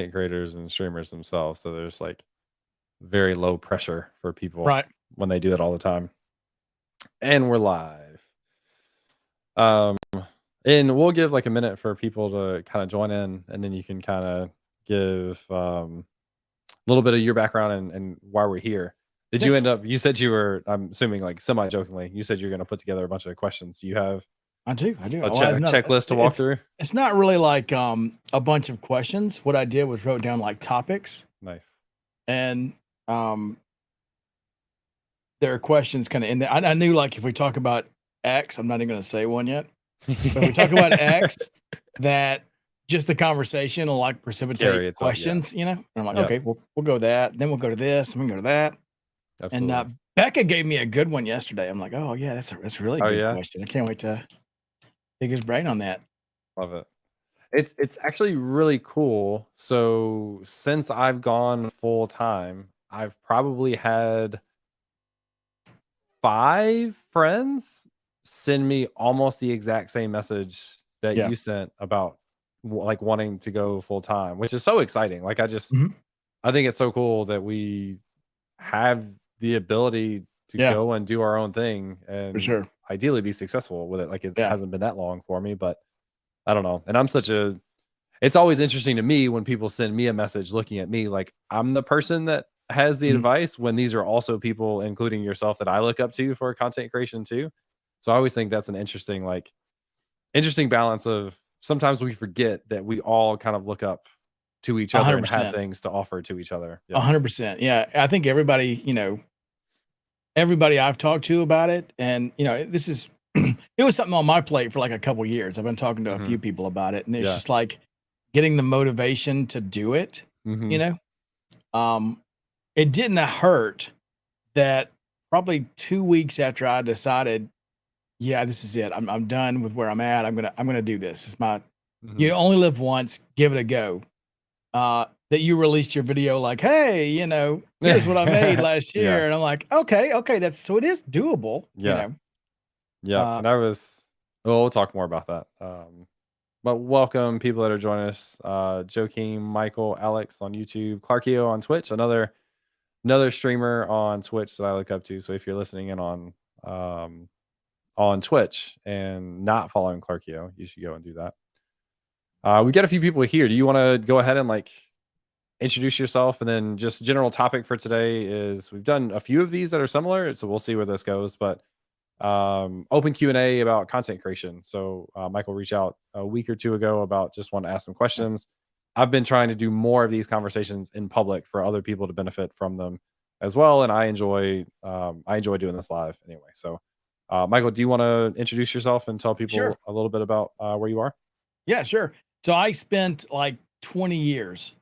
creators and streamers themselves. So there's like very low pressure for people Right. when they do it all the time. And we're live. Um, and we'll give like a minute for people to kind of join in, and then you can kind of give a little bit of your background and why we're here. Did Yeah. you end up? You said you were. I'm assuming like semi jokingly. You said you're going to put together a bunch of questions. Do you have I do. a Well, it's not, checklist to walk through? it's not really like a bunch of questions. What I did was wrote down like topics, Nice. and um, there are questions kind of in there. I knew like if we talk about X, I'm not even going to say one yet. But if we talk about X, that just the conversation will like precipitate It's like, yeah. questions, And I'm like, Yeah. okay, we'll go that. Then we'll go to this, and we can go to that. Absolutely. And Becca gave me a good one yesterday. I'm like, oh yeah, that's a really Oh, good yeah? question. I can't wait to pick his brain on that. Love it. It's actually really cool. So since I've gone full time, I've probably had 5 friends send me almost the exact same message that Yeah. you sent about like wanting to go full time, which is so exciting. Like Mhm. I think it's so cool that we have the ability to Yeah, go and do our own thing for and sure. ideally be successful with it. Like it Yeah. hasn't been that long for me, but I don't know. And it's always interesting to me when people send me a message looking at me like I'm the person that has the Mhm. advice when these are also people, including yourself, that I look up to for content creation too. So I always think that's an interesting balance of sometimes we forget that we all kind of look up to each other and have 100%. things to offer to each other. Yeah. 100%. Yeah. I think everybody I've talked to about it, and this is it was something on my plate for like a couple years. I've been talking to a Hmm. few people about it, and it's Yeah. just like getting the motivation to do it, Hmm. you know? Um, it didn't hurt that probably 2 weeks after I decided, yeah, this is it. I'm done with where I'm at. I'm gonna do this. It's my Hmm. you only live once, give it a go. That you released your video like, hey, here's what I made last Yeah. year. And I'm like, okay, that's so it is doable, Yeah. Yeah. Uh, And we'll talk more about that. But welcome people that are joining us. Joaquin, Michael, Alex on YouTube, Clarkio on Twitch, another streamer on Twitch that I look up to. So if you're listening in on Twitch and not following Clarkio, you should go and do that. We got a few people here. Do you want to go ahead and like introduce yourself, and then just general topic for today is we've done a few of these that are similar, so we'll see where this goes. But open Q&A about content creation. So Michael reached out a week or two ago about just want to ask some questions. I've been trying to do more of these conversations in public for other people to benefit from them as well, and I enjoy doing this live anyway. So Michael, do you want to introduce yourself and tell sure. people a little bit about where you are? Yeah, sure. So I spent like 20 years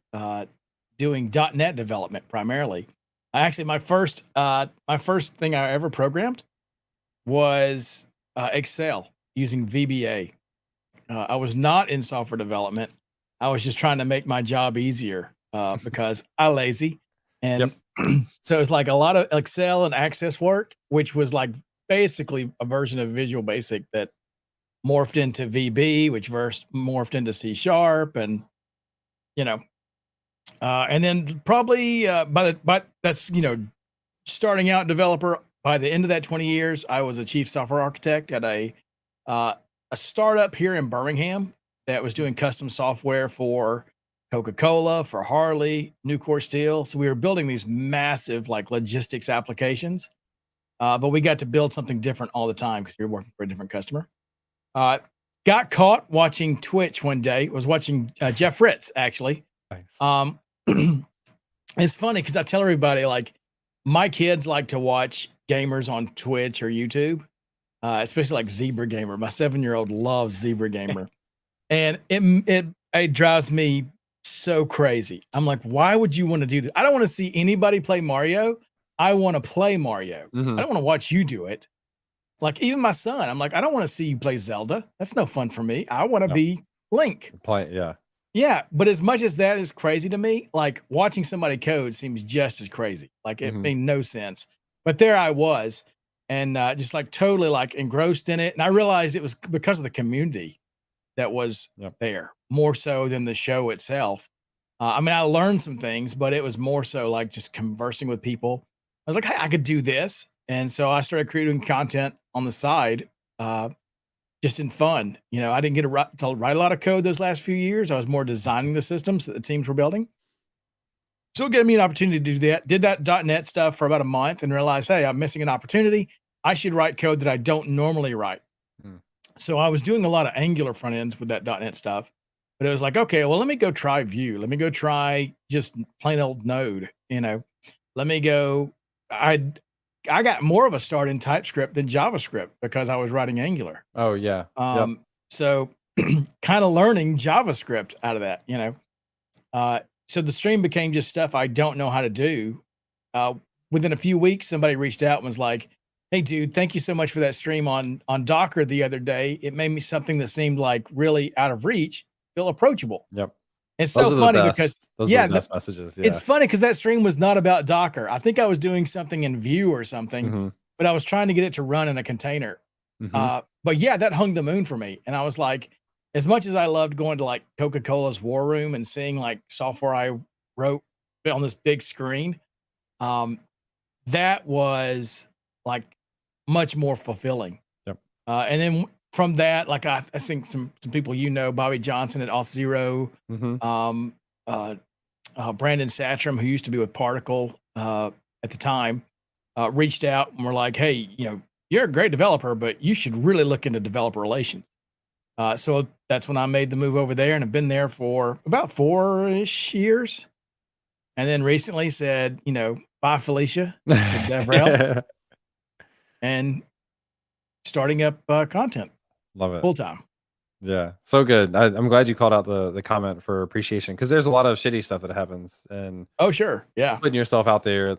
doing .NET development primarily. I actually my first thing I ever programmed was Excel using VBA. I was not in software development. I was just trying to make my job easier because I lazy. And Yep. so it's like a lot of Excel and Access work, which was like basically a version of Visual Basic that morphed into VB, which morphed into C Sharp, and you know, and then probably by that's starting out developer. By the end of that 20 years, I was a chief software architect at uh, a startup here in Birmingham that was doing custom software for Coca-Cola, for Harley, Nucor Steel. So we were building these massive like logistics applications, but we got to build something different all the time because we were working for a different customer. Uh, got caught watching Twitch one day. Was watching Jeff Fritz actually. Nice. Um, it's funny because I tell everybody like my kids like to watch gamers on Twitch or YouTube, especially like Zebra Gamer. My 7-year-old loves Zebra Gamer, and it drives me so crazy. I'm like, why would you want to do this? I don't want to see anybody play Mario. I want to play Mario. Hmm. I don't want to watch you do it. Like even my son, I'm like, I don't want to see you play Zelda. That's no fun for me. I want to Yep. be Link. Yeah. Yeah, but as much as that is crazy to me, like watching somebody code seems just as crazy. Like it Hmm. made no sense. But there I was, and just like totally like engrossed in it. And I realized it was because of the community that was Yep. there more so than the show itself. I mean, I learned some things, but it was more so like just conversing with people. I was like, hey, I could do this. And so I started creating content on the side, uh, just in fun. I didn't get to write a lot of code those last few years. I was more designing the systems that the teams were building. So it gave me an opportunity to do that. Did that .NET stuff for about a month and realized, hey, I'm missing an opportunity. I should write code that I don't normally write. Mm. So I was doing a lot of Angular front ends with that .NET stuff, but it was like, okay, well, let me go try Vue. Let me go try just plain old Node. Let me go. I got more of a start in TypeScript than JavaScript because I was writing Angular. Oh yeah. Yep. So kind of learning JavaScript out of that. So the stream became just stuff I don't know how to do. Within a few weeks, somebody reached out and was like, hey, dude, thank you so much for that stream on Docker the other day. It made me something that seemed like really out of reach feel approachable. Yep. It's Those so are the funny best. because Those are the best messages. Yeah. it's funny because that stream was not about Docker. I think I was doing something in Vue or something, but I was trying to get it to run in a container. But yeah, that hung the moon for me. And I was like, as much as I loved going to like Coca-Cola's War Room and seeing like software I wrote on this big screen, that was like much more fulfilling. Yep. And then from that, like I think some people Bobby Johnson at Auth0, Brandon Satcham, who used to be with Particle at the time, reached out and were like, hey, you're a great developer, but you should really look into developer relations. So that's when I made the move over there and have been there for about 4-ish years. And then recently said, bye, Felicia, to DevRel, and starting up content. Love it. Full time. Yeah, so good. I'm glad you called out the comment for appreciation because there's a lot of shitty stuff that happens, and oh sure, yeah, putting yourself out there,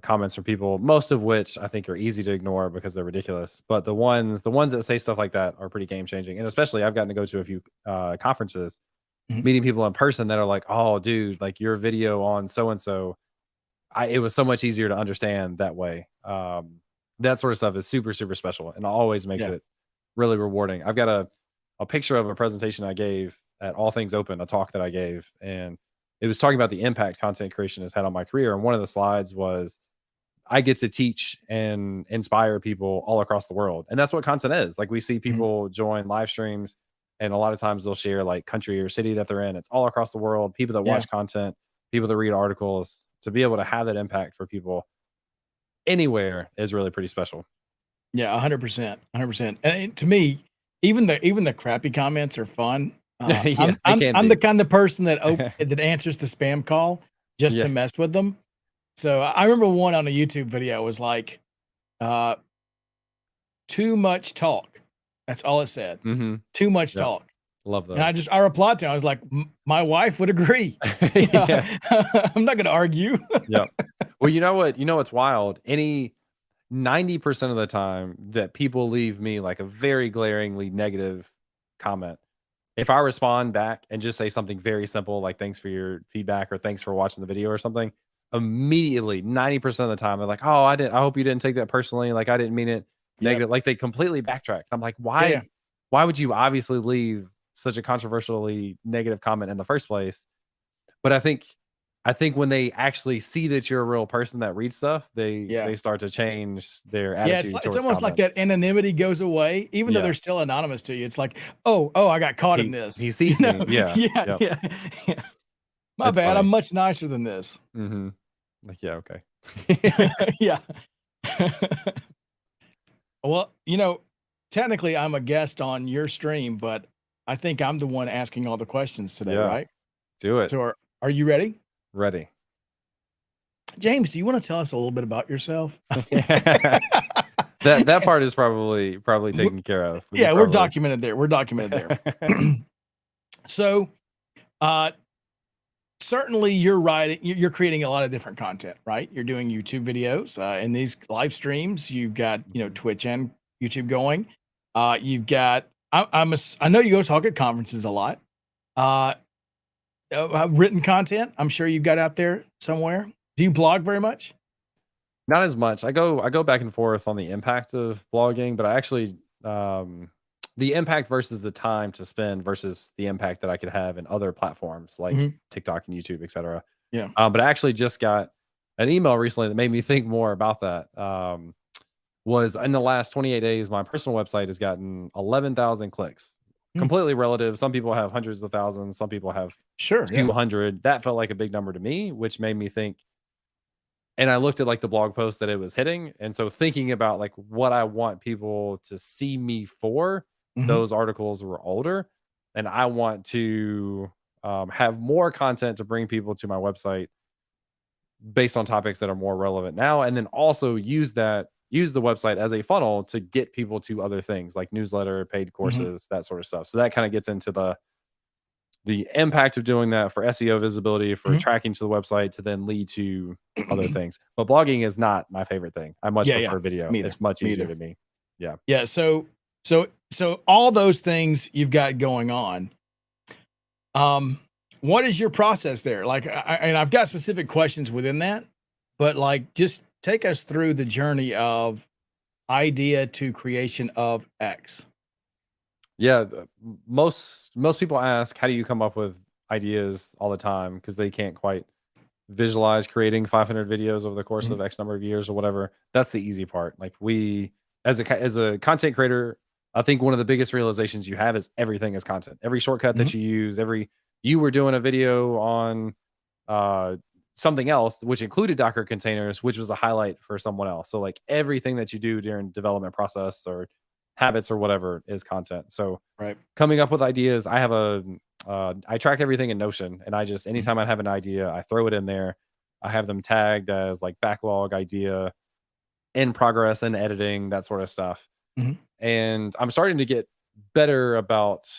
comments from people, most of which I think are easy to ignore because they're ridiculous. But the ones that say stuff like that are pretty game changing, and especially I've gotten to go to a few conferences, meeting people in person that are like, "Oh, dude, like your video on so and so, it was so much easier to understand that way." That sort of stuff is super super special, and always makes it really rewarding. I've got a picture of a presentation I gave at All Things Open, a talk that I gave, and it was talking about the impact content creation has had on my career. And one of the slides was I get to teach and inspire people all across the world. And that's what content is. Like we see people join live streams, and a lot of times they'll share like country or city that they're in. It's all across the world, people that watch content, people that read articles. To be able to have that impact for people anywhere is really pretty special. Yeah, 100%, 100%. And to me, even the crappy comments are fun. I'm the kind of person that that answers the spam call just to mess with them. So I remember one on a YouTube video was like, too much talk. That's all it said. Too much talk. Love that. And I replied to him. I was like, my wife would agree. I'm not going to argue. Yeah. Well, you know what's wild? 90% of the time that people leave me like a very glaringly negative comment, if I respond back and just say something very simple, like thanks for your feedback or thanks for watching the video or something, immediately 90% of the time they're like, oh, I hope you didn't take that personally. Like I didn't mean it negative. Like they completely backtrack. I'm like, why would you obviously leave such a controversially negative comment in the first place? But I think when they actually see that you're a real person that reads stuff, they start to change their attitude. It's almost like that anonymity goes away, even though they're still anonymous to you. It's like, oh, I got caught in this. He sees me. Yeah. My bad. Funny. I'm much nicer than this. Like, yeah, okay. Yeah. Well, technically I'm a guest on your stream, but I think I'm the one asking all the questions today, right? Do it. So are you ready? Ready. James, do you want to tell us a little bit about yourself? That part is probably taken care of. We're documented there. So, certainly you're creating a lot of different content, right? You're doing YouTube videos, in these live streams. You've got, Twitch and YouTube going. You've got, I know you go talk at conferences a lot. Written content, I'm sure you've got out there somewhere. Do you blog very much? Not as much. I go back and forth on the impact of blogging, but I actually the impact versus the time to spend versus the impact that I could have in other platforms like Mhm. TikTok and YouTube, etc. Yeah. But I actually just got an email recently that made me think more about that. Was in the last 28 days, my personal website has gotten 11,000 clicks. Mm. Completely relative. Some people have hundreds of thousands, some people have Sure. Yeah. 200. That felt like a big number to me, which made me think. And I looked at like the blog post that it was hitting. And so thinking about like what I want people to see me for, Mhm. those articles were older. And I want to have more content to bring people to my website based on topics that are more relevant now. And then also use the website as a funnel to get people to other things like newsletter, paid Mhm. courses, that sort of stuff. So that kind of gets into the impact of doing that for SEO visibility, for Mhm. tracking to the website to then lead to other things. But blogging is not my favorite thing. I much Yeah, yeah. prefer video. Me either. It's much Me easier either. to me. Yeah. Yeah. So all those things you've got going on. Um, what is your process there? Like, and I've got specific questions within that, but like, just take us through the journey of idea to creation of X. Yeah. Most people ask, how do you come up with ideas all the time? Because they can't quite visualize creating 500 videos over the course Mhm. of X number of years or whatever. That's the easy part. Like we, as a content creator, I think one of the biggest realizations you have is everything is content. Every shortcut Mhm. that you use, you were doing a video on uh something else which included Docker containers, which was a highlight for someone else. So like everything that you do during development process or habits or whatever is content. So Right. coming up with ideas, I have I track everything in Notion, and I just Mhm. anytime I have an idea, I throw it in there. I have them tagged as like backlog idea, in progress, and editing, that sort of stuff. Mhm. And I'm starting to get better about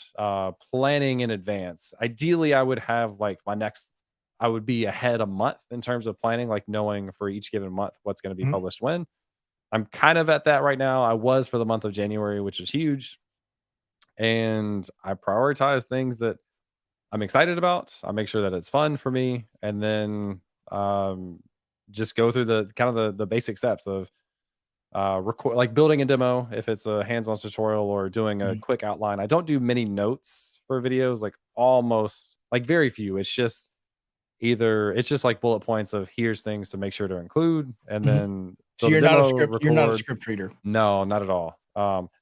planning in advance. Ideally, I would have like I would be ahead a month in terms of planning, like knowing for each given month what's going to be Mhm. published when. I'm kind of at that right now. I was for the month of January, which is huge. And I prioritize things that I'm excited about. I make sure that it's fun for me, and then um, just go through the kind of the basic steps of record, like building a demo if it's a hands-on tutorial or doing a Mhm. quick outline. I don't do many notes for videos, like almost like very few. It's just like bullet points of here's things to make sure to include, and Mhm. then So build a demo, you're not a record. script reader. No, not at all.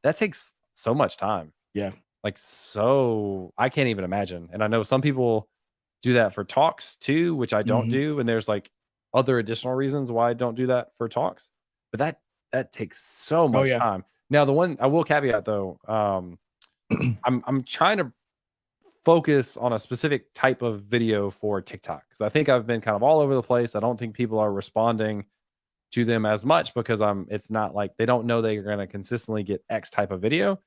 That takes so much time. Yeah. Like, so I can't even imagine, and I know some people do that for talks too, which I don't Mhm. do, and there's, like, other additional reasons why I don't do that for talks, but that takes so Oh, much yeah. time. Now, the one I will caveat though, I'm trying to focus on a specific type of video for TikTok because I think I've been kind of all over the place. I don't think people are responding to them as much because it's not like they don't know they're gonna consistently get X type of video.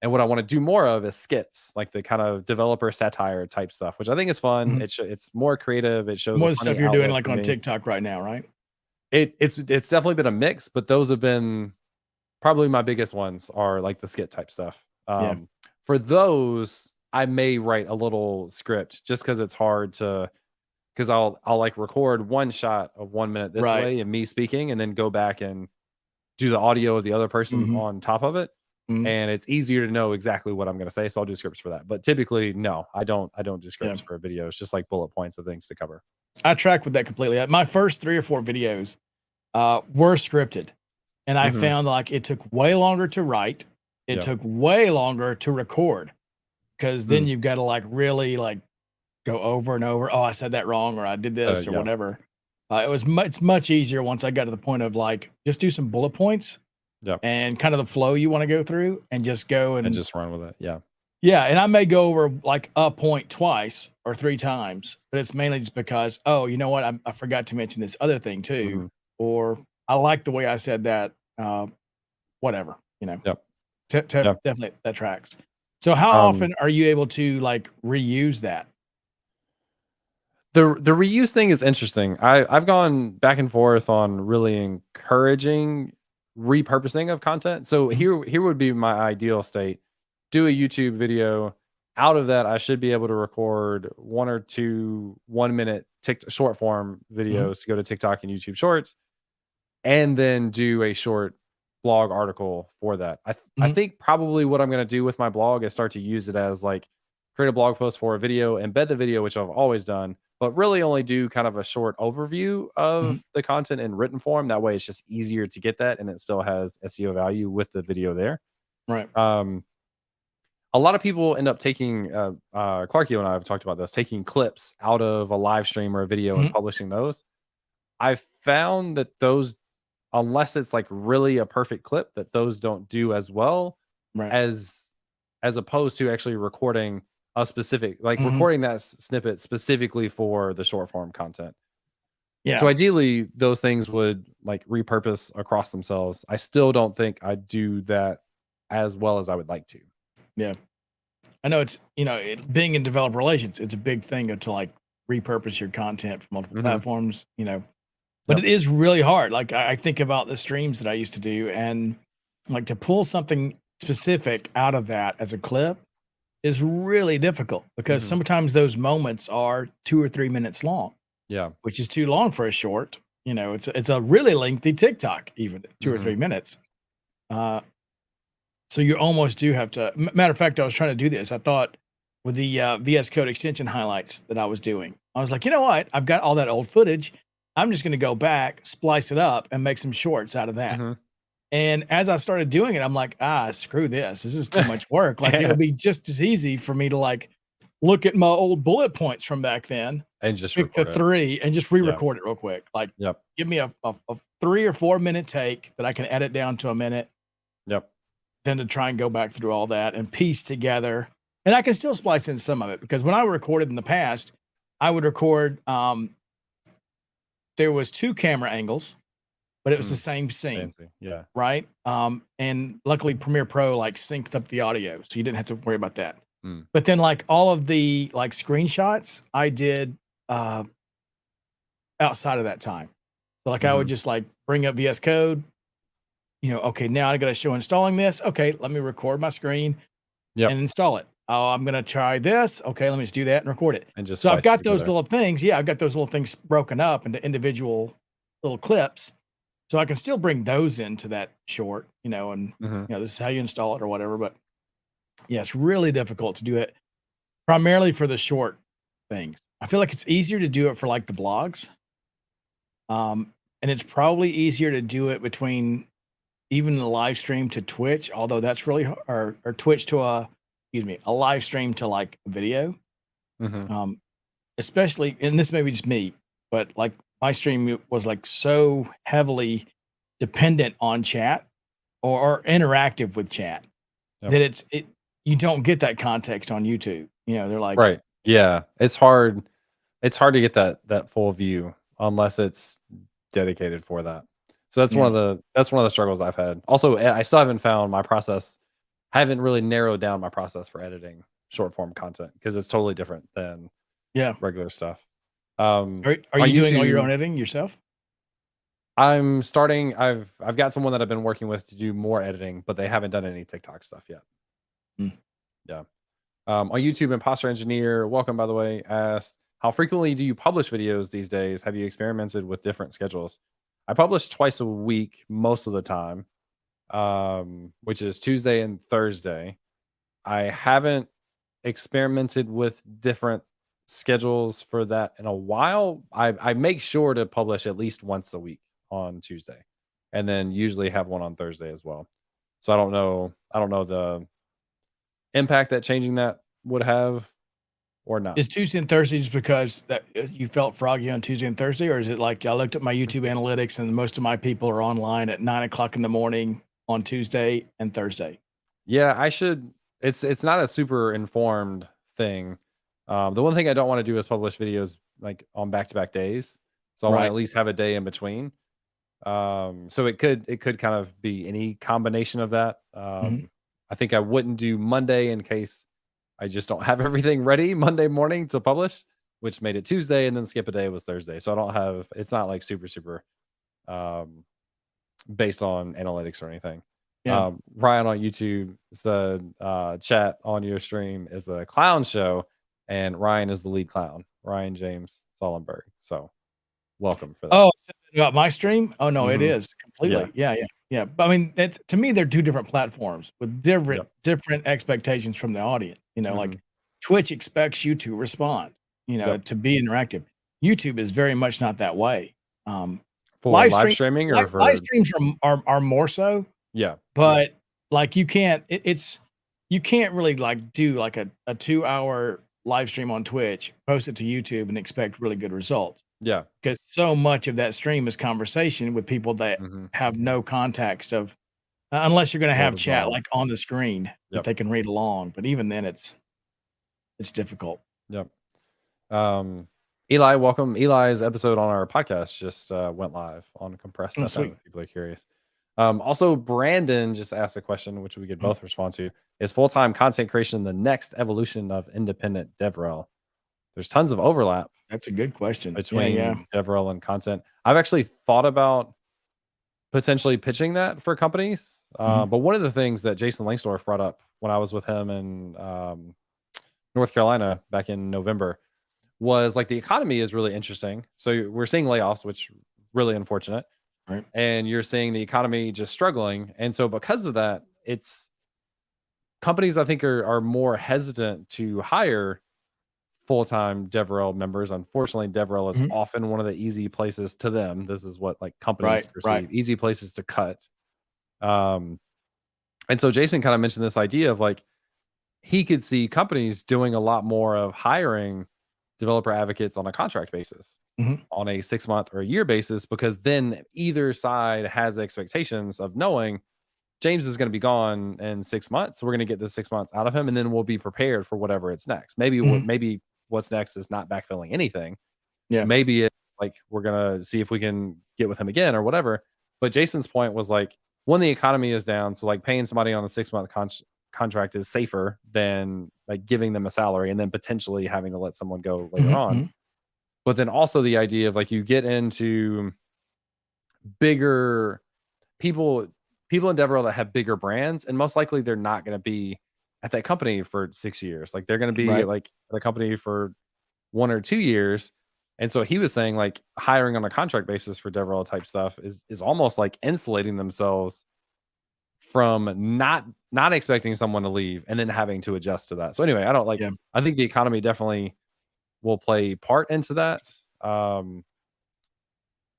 And what I wanna do more of is skits, like the kind of developer satire type stuff, which I think is fun. Mhm. It's more creative. It shows More a of the stuff funny you're doing, outlet like, for on me. TikTok right now, right? It's definitely been a mix, but those have been probably my biggest ones are like the skit type stuff. Yeah. For those, I may write a little script just because it's hard to because I'll like record one shot of 1 minute this Right. way and me speaking and then go back and do the audio of the other person Mhm. on top of it. Mhm. And it's easier to know exactly what I'm gonna say, so I'll do scripts for that. But typically, no, I don't do Yeah. scripts for videos, just like bullet points of things to cover. I track with that completely. My first 3 or 4 videos, were scripted, and I Mhm. found, like, it took way longer to write. It Yeah. took way longer to record because then Mm. you've gotta, like, really, like, go over and over, "Oh, I said that wrong," or "I did this," or Yeah. whatever. It's much easier once I got to the point of, like, just do some bullet points Yeah. and kind of the flow you wanna go through and just go And and just run with it. Yeah. yeah, and I may go over, like, a point twice or 3 times, but it's mainly just because, "Oh, you know what? I forgot to mention this other thing too," Mhm. or, "I like the way I said that," whatever, you know? Yep. Yeah. Definitely that tracks. So how Um, often are you able to, like, reuse that? the reuse thing is interesting. I've gone back and forth on really encouraging repurposing of content. So Mhm, here would be my ideal state. Do a YouTube video. Out of that, I should be able to record 1 or 2 1-minute short form mhm, videos to go to TikTok and YouTube Shorts, and then do a short blog article for that. I Mhm. think probably what I'm going to do with my blog is start to use it as like create a blog post for a video, embed the video, which I've always done, but really only do kind of a short overview Mhm. of the content in written form. That way it's just easier to get that and it still has SEO value with the video there. Right. Um, a lot of people end up taking Clarkio and I have talked about this, taking clips out of a live stream or a video and Mhm. publishing those. I've found that those, unless it's like really a perfect clip, that those don't do as well Right. as opposed to actually recording a specific, like Mhm. recording that snippet specifically for the short form content. So Yeah. ideally those things would like repurpose across themselves. I still don't think I do that as well as I would like to. Yeah. I know it's, being in developer relations, it's a big thing to like repurpose your content for multiple Mhm. platforms, but Yep. it is really hard. Like I think about the streams that I used to do, and like to pull something specific out of that as a clip is really difficult because Mhm. sometimes those moments are 2 or 3 minutes long, Yeah. which is too long for a short. It's a really lengthy TikTok, even 2 or 3 Mhm. minutes. Uh, so you almost do have to. Matter of fact, I was trying to do this. I thought with the VS Code extension highlights that I was doing, I was like, you know what? I've got all that old footage. I'm just going to go back, splice it up, and make some shorts out of that. Mhm. And as I started doing it, I'm like, screw this. This is too much work. Like it would be just as easy for me to like look at my old bullet points from back then, And just pick the record it. three, and just Yeah. re-record it real quick. Like Yep. give me a 3 or 4 minute take that I can edit down to a minute, Yep. then to try and go back through all that and piece together. And I can still splice in some of it because when I recorded in the past, I would record there was two camera angles, but it was the Mm. same scene. Fancy. Yeah. Right? And luckily Premiere Pro like synced up the audio, so you didn't have to worry about that. Mm. But then like all of the like screenshots I did uh outside of that time. So like I would Mhm. just like bring up VS Code, okay, now I gotta show installing this. Okay, let me record my screen and Yep. install it. Oh, I'm gonna try this. Okay, let me just do that and record it. And just So I've splice it got those together. little things. Yeah, I've got those little things broken up into individual little clips. So I can still bring those into that short, and Mhm. this is how you install it or whatever. But yeah, it's really difficult to do it primarily for the short things. I feel like it's easier to do it for like the blogs. And it's probably easier to do it between even the live stream to Twitch, although that's really or Twitch to a live stream to like video. Mhm. Um, especially, and this may be just me, but like my stream was like so heavily dependent on chat or interactive with chat Yep. that you don't get that context on YouTube. They're like, Right. Yeah. It's hard. It's hard to get that full view unless it's dedicated for that. So that's one yeah, of the struggles I've had. Also, I still haven't found my process. I haven't really narrowed down my process for editing short form content because it's totally different than yeah. regular stuff. Are On you doing all your YouTube, own editing yourself? I'm starting. I've got someone that I've been working with to do more editing, but they haven't done any TikTok stuff yet. Mm. Yeah. On YouTube, Imposter Engineer, welcome by the way, asked, how frequently do you publish videos these days? Have you experimented with different schedules? I publish twice a week most of the time, which is Tuesday and Thursday. I haven't experimented with different schedules for that in a while. I make sure to publish at least once a week on Tuesday, and then usually have one on Thursday as well. So I don't know the impact that changing that would have or not. Is Tuesday and Thursday just because that you felt froggy on Tuesday and Thursday, or is it like I looked at my YouTube analytics and most of my people are online at 9 o'clock in the morning on Tuesday and Thursday? Yeah, I should. It's not a super informed thing. The one thing I don't want to do is publish videos like on back to back days. So I want to Right. at least have a day in between. So it could kind of be any combination of that. Mhm. I think I wouldn't do Monday in case I just don't have everything ready Monday morning to publish, which made it Tuesday, and then skip a day was Thursday. So I don't have. It's not like super um, based on analytics or anything. Yeah. Ryan on YouTube said, chat on your stream is a clown show, and Ryan is the lead clown, Ryan James Sullenberg. So welcome for that. Oh, about my stream? Oh no, it Mhm. is completely. Yeah. But I mean, it's to me, they're two different platforms with different Yep. different expectations from the audience. Like Mhm. Twitch expects you to respond, Yep. to be interactive. YouTube is very much not that way. Um, For live live stream streaming live, or live for streams are more so, yeah. but like you can't you can't really like do like a 2 hour live stream on Twitch, post it to YouTube and expect really good results. Yeah. Because so much of that stream is conversation with people that Mhm. have no context of unless you're gonna World have of chat, Brawl. like, on the screen that Yep. they can read along, but even then, it's difficult. Yep. Eli, welcome. Eli's episode on our podcast just went live on Compressed Oh, FM sweet. if people are curious. Also, Brandon just asked a question, which we could Mhm. both respond to. Is full-time content creation the next evolution of independent DevRel? There's tons of overlap That's a good question. Yeah. between DevRel and content. I've actually thought about potentially pitching that for companies. Mhm. But one of the things that Jason Langsdorff brought up when I was with him in North Carolina back in November was like the economy is really interesting. So we're seeing layoffs, which really unfortunate. Right. And you're seeing the economy just struggling. And so because of that, it's companies I think are more hesitant to hire full-time DevRel members. Unfortunately, DevRel is Mhm. often one of the easy places to them. This is what like companies Right. perceive, easy places to cut. Um, and so Jason kind of mentioned this idea of like he could see companies doing a lot more of hiring developer advocates on a contract basis, Mhm. on a 6-month or a year basis, because then either side has expectations of knowing James is going to be gone in 6 months. So we're going to get this 6 months out of him, and then we'll be prepared for whatever it's next. Mhm. Maybe what's next is not backfilling anything. Yeah. Maybe it's like we're gonna see if we can get with him again or whatever. But Jason's point was like when the economy is down, so like paying somebody on a 6-month contract is safer than like giving them a salary and then potentially having to let someone go later Mhm. on. Mhm. But then also the idea of like you get into bigger people people in DevRel that have bigger brands, and most likely they're not going to be at that company for 6 years. Like they're going to be Right. like at a company for 1 or 2 years. And so he was saying like hiring on a contract basis for DevRel type stuff is almost like insulating themselves from not expecting someone to leave and then having to adjust to that. So anyway, I don't like Yeah. I think the economy definitely will play part into that. Um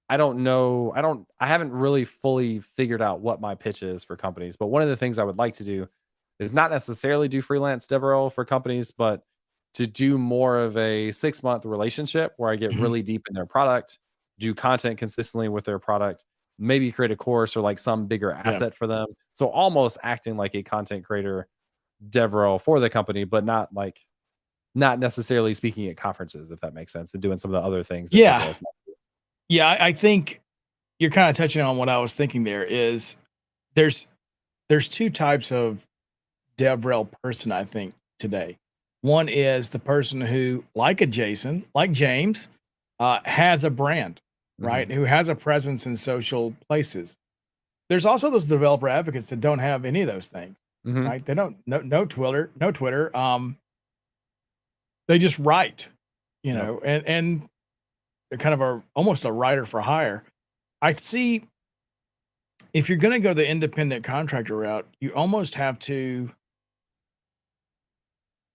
I don't know. I haven't really fully figured out what my pitch is for companies, but one of the things I would like to do is not necessarily do freelance DevRel for companies, but to do more of a 6-month relationship where I get Mhm. really deep in their product, do content consistently with their product, maybe create a course or like some bigger Yeah. asset for them. So almost acting like a content creator DevRel for the company, but not necessarily speaking at conferences, if that makes sense, and doing some of the other things that Yeah. DevRel is not. Yeah, I think you're kinda touching on what I was thinking there is there's there's 2 types of DevRel person, I think, today. One is the person who, like a Jason, like James, has a brand, right? Mhm. Who has a presence in social places. There's also those developer advocates that don't have any of those things, Mhm. right? They don't no Twitter. They just write, Yep. and they're kind of almost a writer for hire. I see if you're going to go the independent contractor route, you almost have to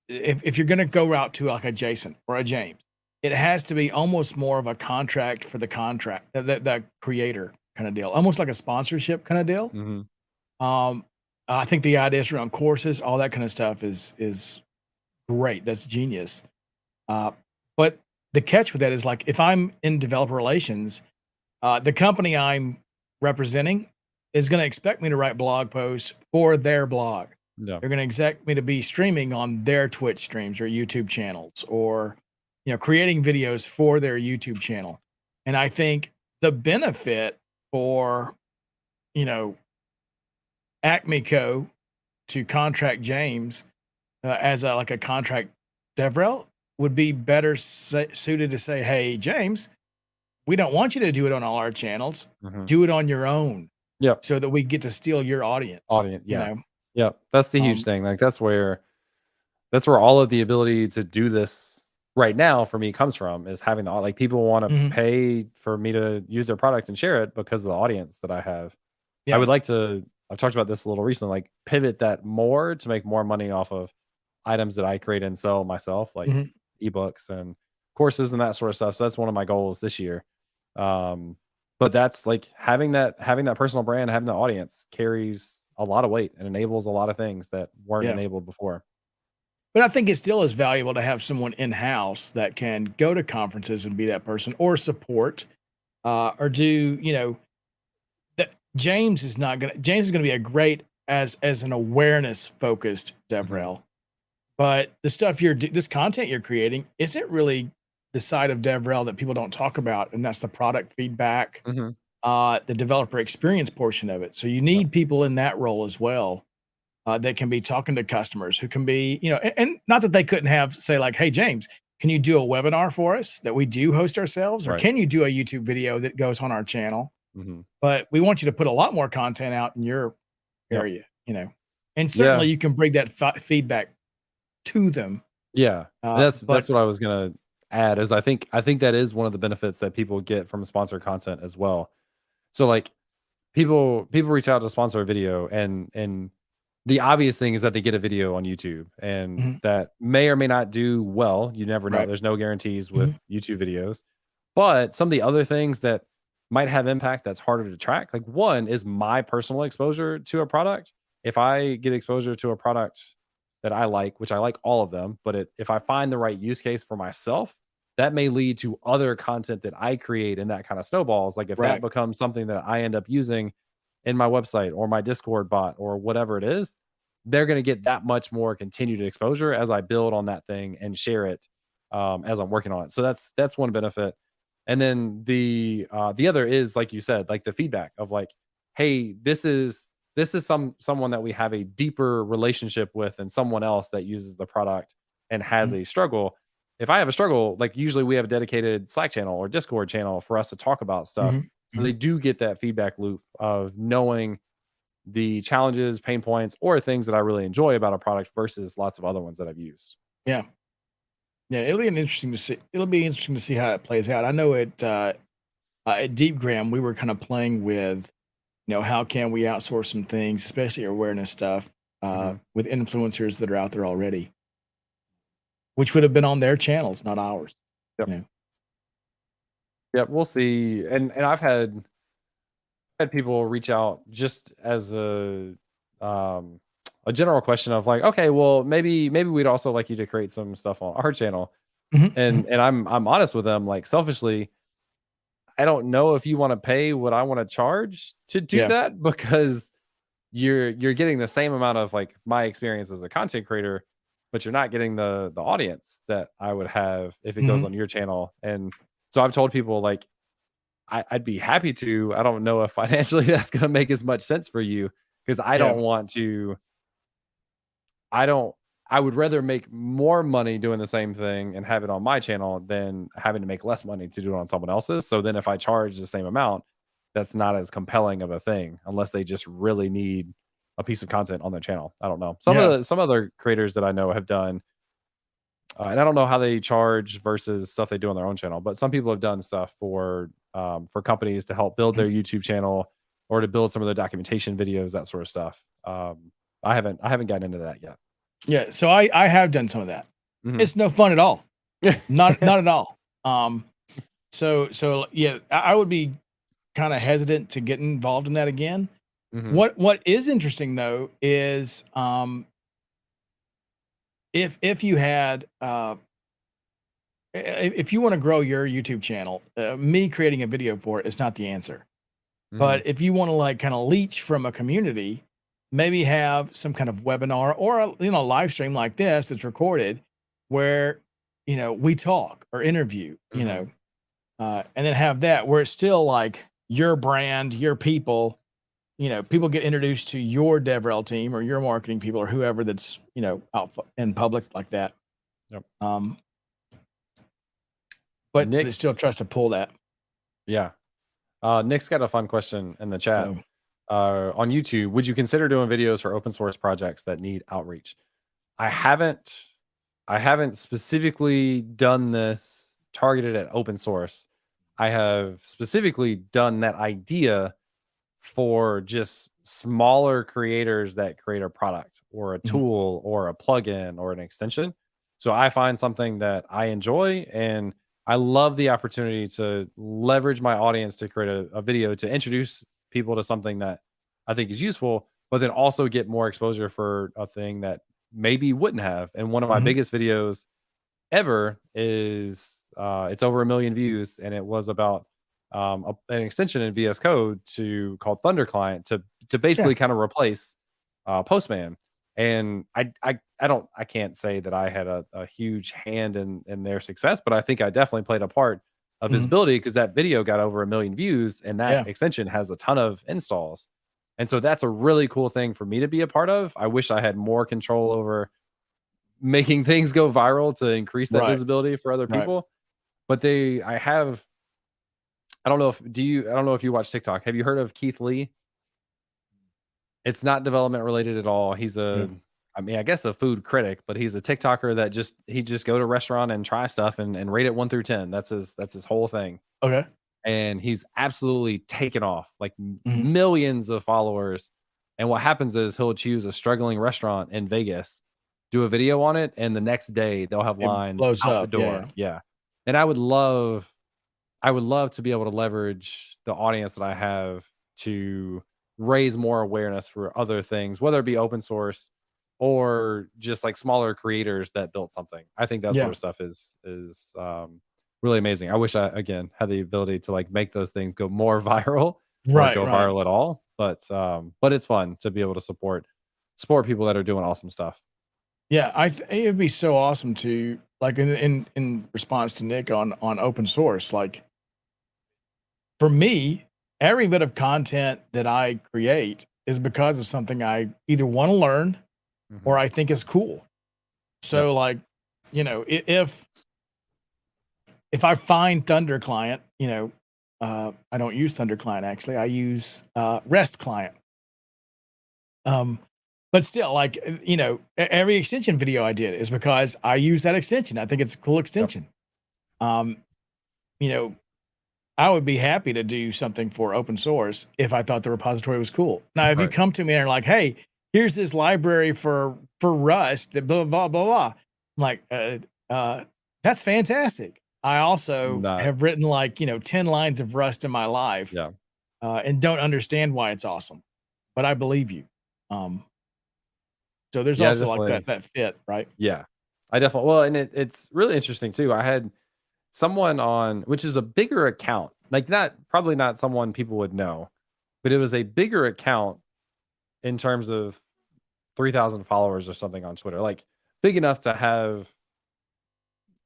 if you're gonna go out to like a Jason or a James, it has to be almost more of a contract for the contract, the creator kind of deal, almost like a sponsorship kind of deal. Mhm. Um, I think the ideas around courses, all that kind of stuff is great. That's genius. Uh, but the catch with that is like if I'm in developer relations, the company I'm representing is going to expect me to write blog posts for their blog. Yeah. They're going to expect me to be streaming on their Twitch streams or YouTube channels or creating videos for their YouTube channel. And I think the benefit for, you know, Acme Co to contract James as like a contract DevRel would be better suited to say, "Hey, James, we don't want you to do it on all our channels. Mhm. Do it on your own Yep. so that we get to steal your audience." Audience, You yeah. know? Yep. That's the huge Um, thing. Like that's where all of the ability to do this right now for me comes from is having the like people want to Mhm. pay for me to use their product and share it because of the audience that I have. I Yeah. would like to I've talked about this a little recently, like pivot that more to make more money off of items that I create and sell myself, like Mhm. ebooks and courses and that sort of stuff. So that's one of my goals this year. Um, but that's like having that personal brand, having the audience carries a lot of weight and enables a lot of things that weren't Yeah. enabled before. But I think it still is valuable to have someone in-house that can go to conferences and be that person or support, or do, that James is gonna be a great as an awareness-focused Mhm. DevRel, but this content you're creating isn't really the side of DevRel that people don't talk about, and that's the product feedback, Mhm. the developer experience portion of it. So you Yep. need people in that role as well, that can be talking to customers, who can be, and not that they couldn't have say like, "Hey, James, can you do a webinar for us that we do host ourselves, or Right. can you do a YouTube video that goes on our channel? Mhm. But we want you to put a lot more content out in your Yep. area," and certainly Yeah. you can bring that feedback to them. Yeah. And that's But what I was gonna add is I think that is one of the benefits that people get from sponsored content as well. So like people reach out to sponsor a video and the obvious thing is that they get a video on YouTube and Mhm, that may or may not do well. You never know. right. There's no guarantees with Mhm, YouTube videos. But some of the other things that might have impact that's harder to track, like one is my personal exposure to a product. If I get exposure to a product that I like, which I like all of them, but if I find the right use case for myself, that may lead to other content that I create and that kind of snowballs. Like if that right. becomes something that I end up using in my website or my Discord bot or whatever it is, they're going to get that much more continued exposure as I build on that thing and share it as I'm working on it. So that's one benefit. And then the other is like you said, like the feedback of like, hey, this is someone that we have a deeper relationship with and someone else that uses the product and has Mhm, a struggle. If I have a struggle, like usually we have a dedicated Slack channel or Discord channel for us to talk about stuff. mhm, So they mhm. do get that feedback loop of knowing the challenges, pain points, or things that I really enjoy about a product versus lots of other ones that I've used. Yeah. Yeah, it'll be interesting to see how it plays out. I know at Deepgram, we were kinda playing with, how can we outsource some things, especially awareness stuff, Mhm. with influencers that are out there already, which would have been on their channels, not ours, Yep. you know? Yep. We'll see. And I've had people reach out just as um a general question of like, okay, well, maybe we'd also like you to create some stuff on our channel. Mhm, mhm. And I'm honest with them, like selfishly, I don't know if you want to pay what I want to charge to do Yeah. that because you're getting the same amount of like my experience as a content creator, but you're not getting the audience that I would have if it goes Mhm. on your channel. And so I've told people like I'd be happy to. I don't know if financially that's gonna make as much sense for you because I Yeah. don't want to I don't I would rather make more money doing the same thing and have it on my channel than having to make less money to do it on someone else's. So then if I charge the same amount, that's not as compelling of a thing unless they just really need a piece of content on their channel. I don't know. Yeah. Some other creators that I know have done and I don't know how they charge versus stuff they do on their own channel, but some people have done stuff for companies to help build Mhm. their YouTube channel or to build some of their documentation videos, that sort of stuff. I haven't gotten into that yet. Yeah, so I have done some of that. Mhm. It's no fun at all. Not at all. Yeah, I would be kinda hesitant to get involved in that again. Mhm. What is interesting though is, if you had, if you wanna grow your YouTube channel, me creating a video for it is not the answer. Mhm. But if you wanna, like, kinda leech from a community, maybe have some kind of webinar or a, live stream like this that's recorded where, we talk or interview, Mhm. and then have that where it's still like your brand, your people, people get introduced to your DevRel team or your marketing people or whoever that's, out in public like that. Yep. Um, but it Nick, still tries to pull that. yeah. Nick's got a fun question in the chat. Oh, On YouTube, would you consider doing videos for open source projects that need outreach? I haven't I haven't specifically done this targeted at open source. I have specifically done that idea for just smaller creators that create a product or a Mhm. tool or a plugin or an extension. So I find something that I enjoy, and I love the opportunity to leverage my audience to create a video to introduce people to something that I think is useful, but then also get more exposure for a thing that maybe wouldn't have. And one of my Mhm. biggest videos ever is it's over 1 million views, and it was about an extension in VS Code to called Thunder Client to Yeah. basically kind of replace Postman. And I can't say that I had a huge hand in their success, but I think I definitely played a part of Mhm. visibility because that video got over 1 million views, and that Yeah. extension has a ton of installs. And so that's a really cool thing for me to be a part of. I wish I had more control over making things go viral to increase that Right. visibility for other Right. people. But I don't know if you watch TikTok. Have you heard of Keith Lee? It's not development related at all. Yeah. I mean, I guess a food critic, but he's a TikToker that he just go to a restaurant and try stuff and rate it 1 through 10. That's his whole thing. Okay. And he's absolutely taken off, like Mhm. millions of followers. And what happens is he'll choose a struggling restaurant in Vegas, do a video on it, and the next day they'll have It lines blows out the up. Yeah. door. Yeah. And I would love to be able to leverage the audience that I have to raise more awareness for other things, whether it be open source or just like smaller creators that built something. I think that sort Yeah. of stuff is really amazing. I wish I again had the ability to like make those things go more viral or Right. go Right. viral at all. But it's fun to be able to support people that are doing awesome stuff. Yeah. It'd be so awesome to like in response to Nick on open source. Like for me, every bit of content that I create is because of something I either want to learn or Mhm. I think is cool. Yep. So like, if I find Thunder Client, I don't use Thunder Client actually. I use REST Client. Um, but still, like every extension video I did is because I use that extension. I think it's a cool Yep. extension. Um, you know, I would be happy to do something for open source if I thought the repository was cool. Now, if you Right. come to me and are like, "Hey, here's this library for Rust," that blah blah blah blah, I'm like, that's fantastic. I also Not have written like 10 lines of Rust in my life, yeah. and don't understand why it's awesome, but I believe you. Um, so there's Yeah, also like that definitely. that fit, right? Yeah. I definitely well, and it's really interesting too. I had someone on which is a bigger account, like not probably not someone people would know, but it was a bigger account in terms of 3,000 followers or something on Twitter, like big enough to have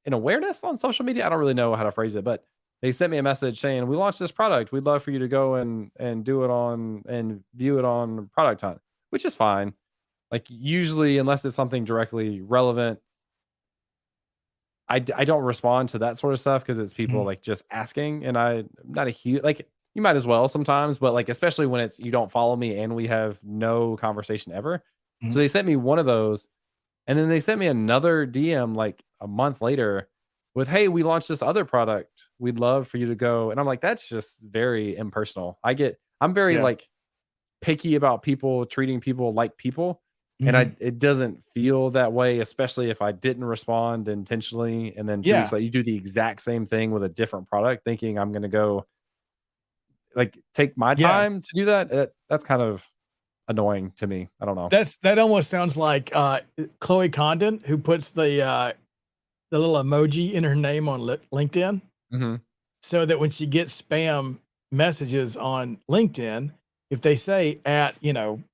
an awareness on social media. I don't really know how to phrase it, but they sent me a message saying, "We launched this product. We'd love for you to go and do it on and view it on Product Hunt," which is fine. Like usually, unless it's something directly relevant, I don't respond to that sort of stuff because it's people Mhm, like just asking, and I'm not a huge like you might as well sometimes, but like especially when it's you don't follow me and we have no conversation ever. So mhm. they sent me one of those, and then they sent me another DM like a month later with, "Hey, we launched this other product. We'd love for you to go." And I'm like, that's just very impersonal. I'm very Yeah. like picky about people treating people like people, and Mhm. it doesn't feel that way, especially if I didn't respond intentionally, and then 2 weeks Yeah. later, you do the exact same thing with a different product, thinking I'm gonna go, like, take my Yeah. time to do that. That's kind of annoying to me. I don't know. That almost sounds like, Chloe Condon, who puts the little emoji in her name on LinkedIn, Mhm. so that when she gets spam messages on LinkedIn, if they say at,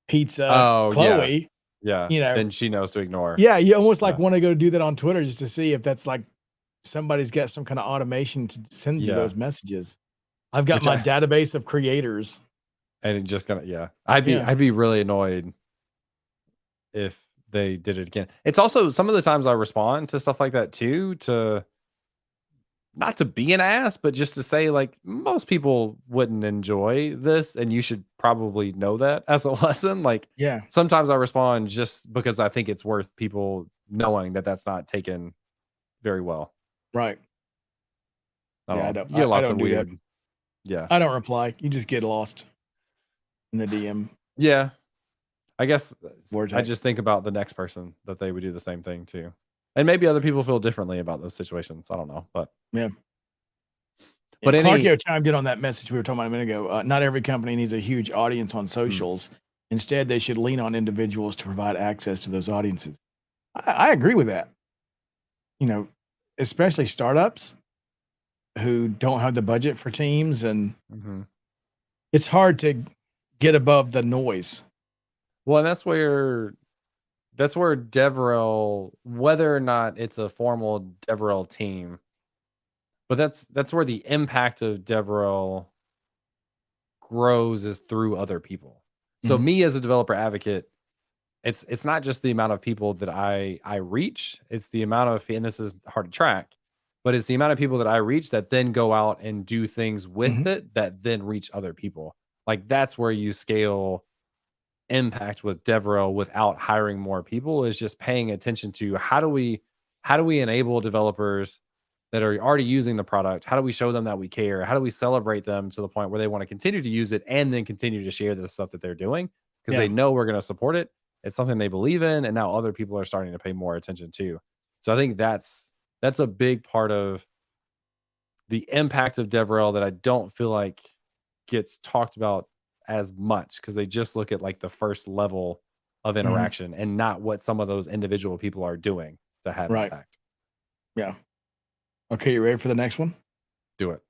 pizza Oh, yeah. Chloe, Yeah. you know Then she knows to ignore. yeah, you almost, like, Yeah. wanna go do that on Twitter just to see if that's, like, somebody's got some kinda automation to send you Yeah. those messages. I've got Which my I database of creators. and it just gonna yeah. Yeah. I'd be really annoyed if they did it again. It's also some of the times I respond to stuff like that too, to not to be an ass, but just to say, like, most people wouldn't enjoy this, and you should probably know that as a lesson. Like, Yeah. sometimes I respond just because I think it's worth people knowing that that's not taken very well. Right. I Yeah, I don't know. don't You get I lots don't of do that. weird. Yeah. I don't reply. You just get lost in the DM Yeah. I guess I vortex. just think about the next person that they would do the same thing too. And maybe other people feel differently about those situations. I don't know. Yeah. Yeah, But any Clarkio chimed in on that message we were talking about a minute ago. Not every company needs a huge audience on mm, socials. Instead, they should lean on individuals to provide access to those audiences. I agree with that. You know, especially startups who don't have the budget for teams, and mhm. it's hard to get above the noise. Well, and that's where DevRel, whether or not it's a formal DevRel team, but that's where the impact of DevRel grows is through other people. So Mhm, me as a developer advocate, it's not just the amount of people that I reach, it's the amount of, and this is hard to track, but it's the amount of people that I reach that then go out and do things with mhm, it that then reach other people. Like that's where you scale impact with DevRel without hiring more people, is just paying attention to how do we enable developers that are already using the product? How do we show them that we care? How do we celebrate them to the point where they want to continue to use it and then continue to share the stuff that they're doing because yeah, they know we're going to support it. It's something they believe in, and now other people are starting to pay more attention to. So I think that's a big part of the impact of DevRel that I don't feel like gets talked about as much because they just look at like the first level of mhm, interaction and not what some of those individual people are doing to have right, impact. yeah. Okay, you ready for the next one? Do it.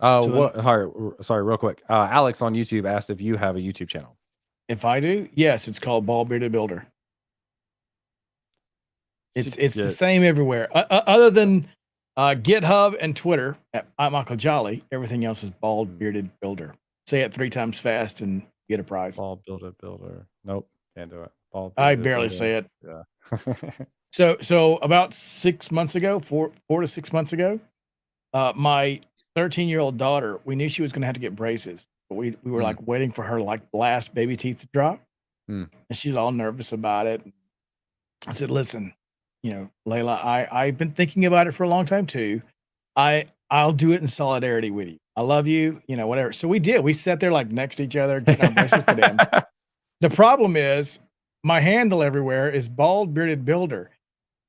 So then What? Sorry, real quick. Alex on YouTube asked if you have a YouTube channel. if I do, yes, it's called Bald Bearded Builder. Should It's the get. same everywhere. Other than, GitHub and Twitter, I'm Uncle Jolly, everything else is Bald Hmm, Bearded Builder. Say it 3 times fast and get a prize. ball builder builder. Nope, can't do it. Ball I bearded barely builder. say it. Yeah. So about 6 months ago, 4 to 6 months ago, my 13-year-old daughter, we knew she was gonna have to get braces, but we were, Mm, like, waiting for her, like, last baby teeth to drop, mm, and she's all nervous about it. I said, "Listen, Layla, I've been thinking about it for a long time too. I'll do it in solidarity with you. I love you, whatever." So we did. We sat there like next to each other, getting our braces put in. The problem is my handle everywhere is Bald Bearded Builder.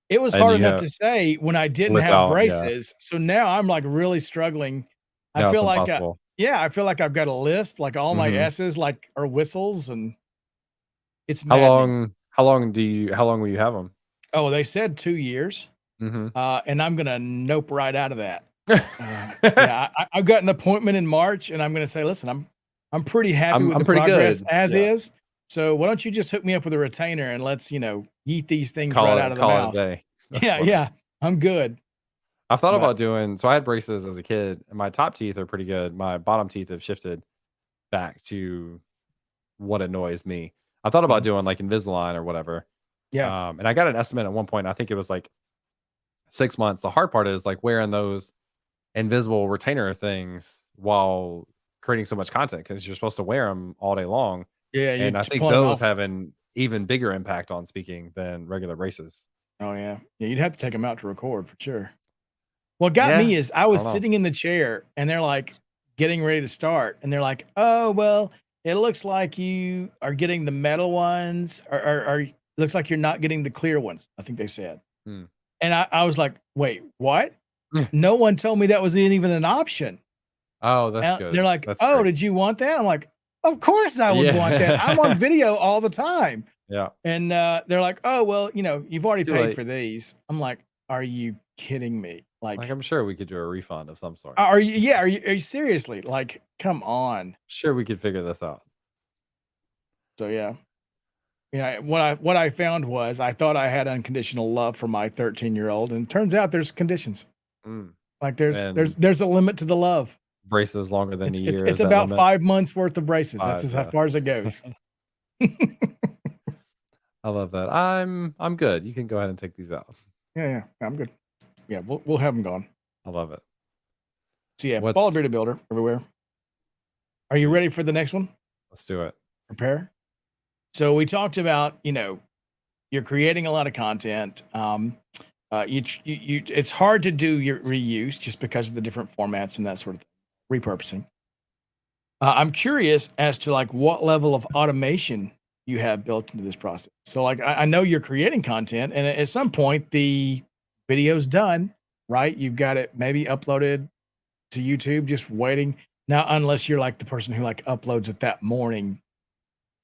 It was and hard you enough have to say when I didn't have without, yeah. braces. So now I'm like really struggling. I Now it's feel like, impossible. yeah, I feel like I've got a lisp, like all my Hmm. S's like are whistles, and it's How maddening. long? How long will you have them? Oh, they said 2 years. Hmm. And I'm gonna nope right out of that. Yeah, I've got an appointment in March, and I'm gonna say, "Listen, I'm pretty happy with I'm the pretty progress good. as Yeah. is. So why don't you just hook me up with a retainer and let's, yeet these things right Call out it of the call it a mouth." day. That's Yeah, funny. yeah, I'm good. I've thought But about doing, so I had braces as a kid, and my top teeth are pretty good. My bottom teeth have shifted back to what annoys me. I thought about mhm, doing like Invisalign or whatever. yeah, And I got an estimate at one point. I think it was like 6 months. The hard part is like wearing those invisible retainer things while creating so much content because you're supposed to wear them all day long. yeah, you're And I just think pulling them those off. have an even bigger impact on speaking than regular braces. Oh, yeah. Yeah, you'd have to take them out to record for sure. What got Yeah. me is I I was don't know. sitting in the chair, and they're, like, getting ready to start, and they're like, "Oh, well, it looks like you are getting the metal ones, or looks like you're not getting the clear ones," I think they said. Hmm. And I was like, "Wait, what? No one told me that was even an option." Oh, that's And they're good. like, That's "Oh, great. did you want that?" I'm like, "Of course I would want that. I'm on Yeah. video all the time." Yeah. And, they're like, "Oh, well, you've already Too paid late. for these." I'm like, "Are you kidding me?" Like, Like, I'm sure we could do a refund of some sort. are you yeah, are you seriously? Like, come on. Sure, we could figure this out. So, yeah. Yeah, what I found was I thought I had unconditional love for my 13-year-old, and it turns out there's conditions. Mm. Like, there's And there's there's a limit to the love. braces longer than a It's year it's is that about limit? 5 months worth of braces. That's 5, as yeah. far as it goes. I love that. I'm good. You can go ahead and take these out. Yeah, yeah, I'm good. Yeah, we'll have them gone. I love it. So, yeah, bald What's bearded builder everywhere. Are you sweet. ready for the next one? Let's do it. Prepare. So we talked about, you're creating a lot of content. It's hard to do your reuse just because of the different formats and that sort of thing, repurposing. I'm curious as to like what level of automation you have built into this process. So, like, I know you're creating content, and at some point the video's done, right? You've got it maybe uploaded to YouTube, just waiting. Now, unless you're like the person who like uploads it that morning,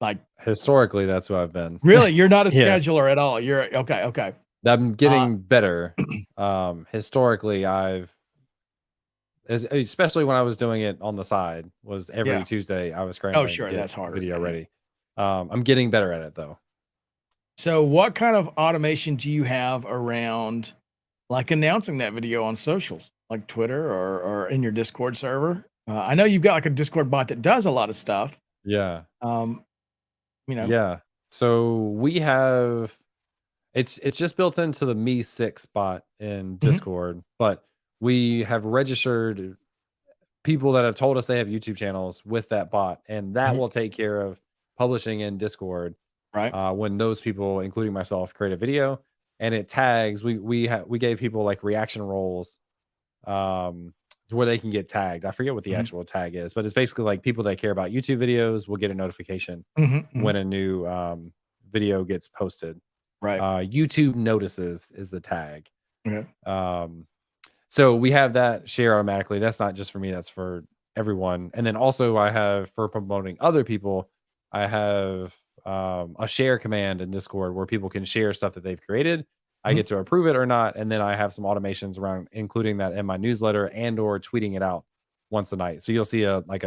like Historically, that's who I've been. really, you're not a Yeah. scheduler at all. You're okay, okay. I'm Uh, getting better. Historically, especially when I was doing it on the side, was every yeah. Tuesday I was Oh, scrambling to sure, get that's harder. video ready. I'm getting better at it though. So, what kind of automation do you have around like announcing that video on socials, like Twitter or in your Discord server? I know you've got like a Discord bot that does a lot of stuff. Yeah. Um, you know, Yeah. So we have it's just built into the Me 6 bot in mhm, Discord, but we have registered people that have told us they have YouTube channels with that bot, and that mhm, will take care of publishing in Discord right? when those people, including myself, create a video and it tags. We gave people like reaction roles to where they can get tagged. I forget what the Mhm, actual tag is, but it's basically like people that care about YouTube videos will get a notification mhm, mhm, when a new video gets posted. right. YouTube notices is the tag. Okay. Um, so we have that share automatically. That's not just for me, that's for everyone. And then also I have for promoting other people, I have a share command in Discord where people can share stuff that they've created. I Mhm. get to approve it or not, and then I have some automations around including that in my newsletter and or tweeting it out once a night. So you'll see a like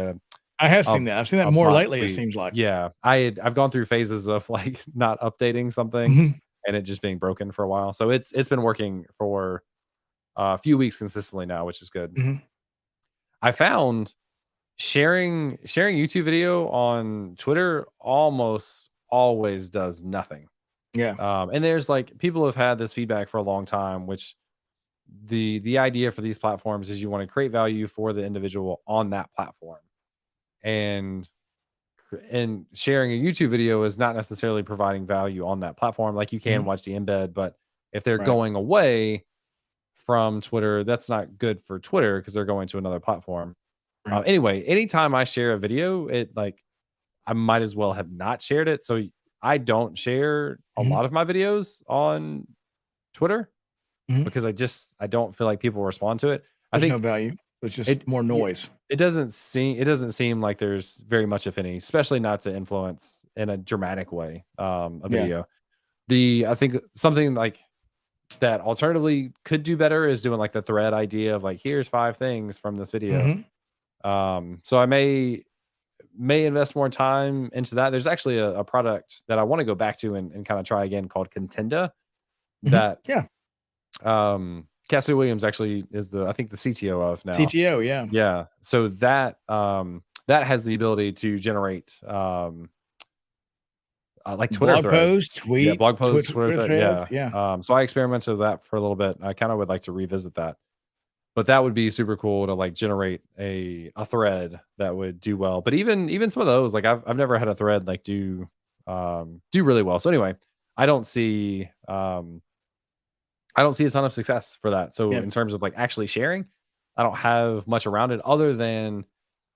I have a seen that. I've seen that a more bot lately, it tweet. seems like. Yeah, I've gone through phases of like not updating something Mhm, and it just being broken for a while. So it's been working for a few weeks consistently now, which is good. mhm, I found sharing YouTube video on Twitter almost always does nothing. yeah, And there's like people have had this feedback for a long time, which the idea for these platforms is you want to create value for the individual on that platform. And and sharing a YouTube video is not necessarily providing value on that platform. Like you can mhm, watch the embed, but if they're right, going away from Twitter, that's not good for Twitter because they're going to another platform. right. Anyway, anytime I share a video, it like I might as well have not shared it. So I don't share a Mhm, lot of my videos on Twitter mhm. because I don't feel like people respond to it. I There's no think value. It's just it more yeah, noise. it doesn't seem like there's very much if any, especially not to influence in a dramatic way a Yeah. video. I think something like that alternatively could do better is doing like the thread idea of like here's 5 things from this video. Mhm, So I may invest more time into that. There's actually a product that I want to go back to and kind of try again called Contenda mhm. that Yeah. Cassidy Williams actually is the I think the CTO of now. CTO, yeah. Yeah. So that has the ability to generate like Twitter Blog post, threads. Yeah, tweet, blog posts, Twitter Twitter thread. threads, Yeah. yeah. So I experimented with that for a little bit. I kind of would like to revisit that. But that would be super cool to like generate a thread that would do well. But even some of those, like I've never had a thread like do really well. So anyway, I don't see I don't see a ton of success for that. So Yeah. in terms of like actually sharing, I don't have much around it other than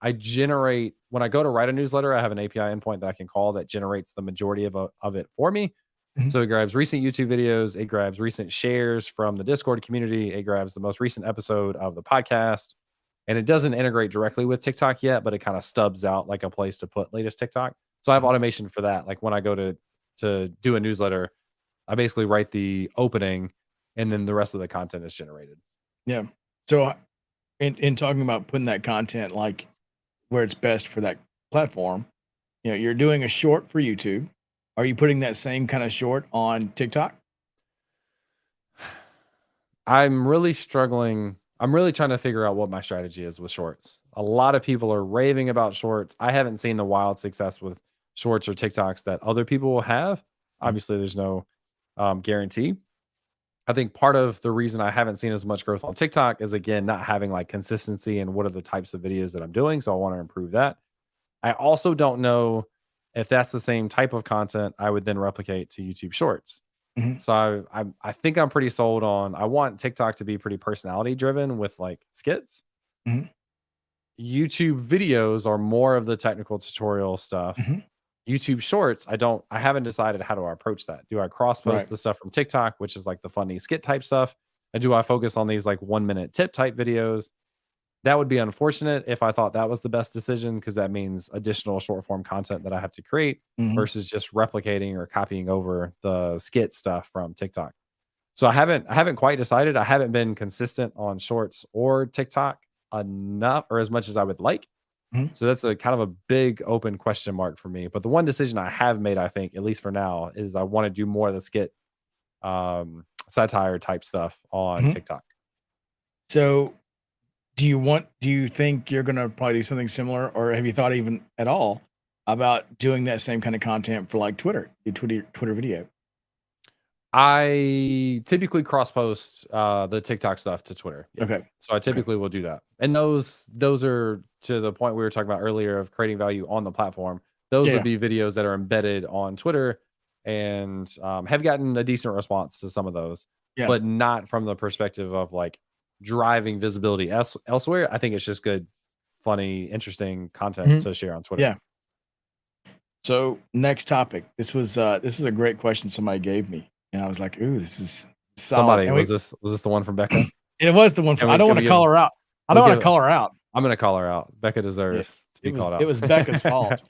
I generate when I go to write a newsletter, I have an API endpoint that I can call that generates the majority of it for me. Mhm, So it grabs recent YouTube videos, it grabs recent shares from the Discord community, it grabs the most recent episode of the podcast, and it doesn't integrate directly with TikTok yet, but it kind of stubs out like a place to put latest TikTok. So I have mhm. automation for that. Like when I go to do a newsletter, I basically write the opening and then the rest of the content is generated. Yeah. So, in talking about putting that content, like, where it's best for that platform, you're doing a short for YouTube. Are you putting that same kinda short on TikTok? I'm really struggling. I'm really trying to figure out what my strategy is with shorts. A lot of people are raving about shorts. I haven't seen the wild success with shorts or TikToks that other people have. Mhm, Obviously, there's no guarantee. I think part of the reason I haven't seen as much growth on TikTok is again not having like consistency and what are the types of videos that I'm doing. So I want to improve that. I also don't know if that's the same type of content I would then replicate to YouTube Shorts. Mhm. So I think I'm pretty sold on. I want TikTok to be pretty personality driven with like skits. Mhm. YouTube videos are more of the technical tutorial stuff. Mhm. YouTube Shorts, I haven't decided how to approach that. Do I cross Right. post the stuff from TikTok, which is like the funny skit type stuff? And do I focus on these like 1 minute tip type videos? That would be unfortunate if I thought that was the best decision because that means additional short form content that I have to create Mhm. versus just replicating or copying over the skit stuff from TikTok. So I haven't quite decided. I haven't been consistent on shorts or TikTok enough or as much as I would like. Mhm. So that's a kind of a big open question mark for me. But the one decision I have made, I think, at least for now, is I want to do more of the skit satire type stuff on Mhm. TikTok. So, do you think you're gonna probably do something similar, or have you thought even at all about doing that same kind of content for like Twitter, your Twitter video? I typically cross post the TikTok stuff to Twitter. Yeah. Okay. So I Okay. typically will do that. And those are to the point we were talking about earlier of creating value on the platform. Those would Yeah. be videos that are embedded on Twitter and have gotten a decent response to some of those, Yeah. but not from the perspective of like driving visibility elsewhere. I think it's just good, funny, interesting content Mhm. to share on Twitter. Yeah. So next topic. This was a great question somebody gave me, and I was like, "Ooh, this is solid." Somebody And we was this the one from Becca? it was the one Can from I we don't can want we to give call her out. I don't we'll want to give call her out. I'm gonna call her out. Becca Yeah. deserves to be called It out. was Becca's fault.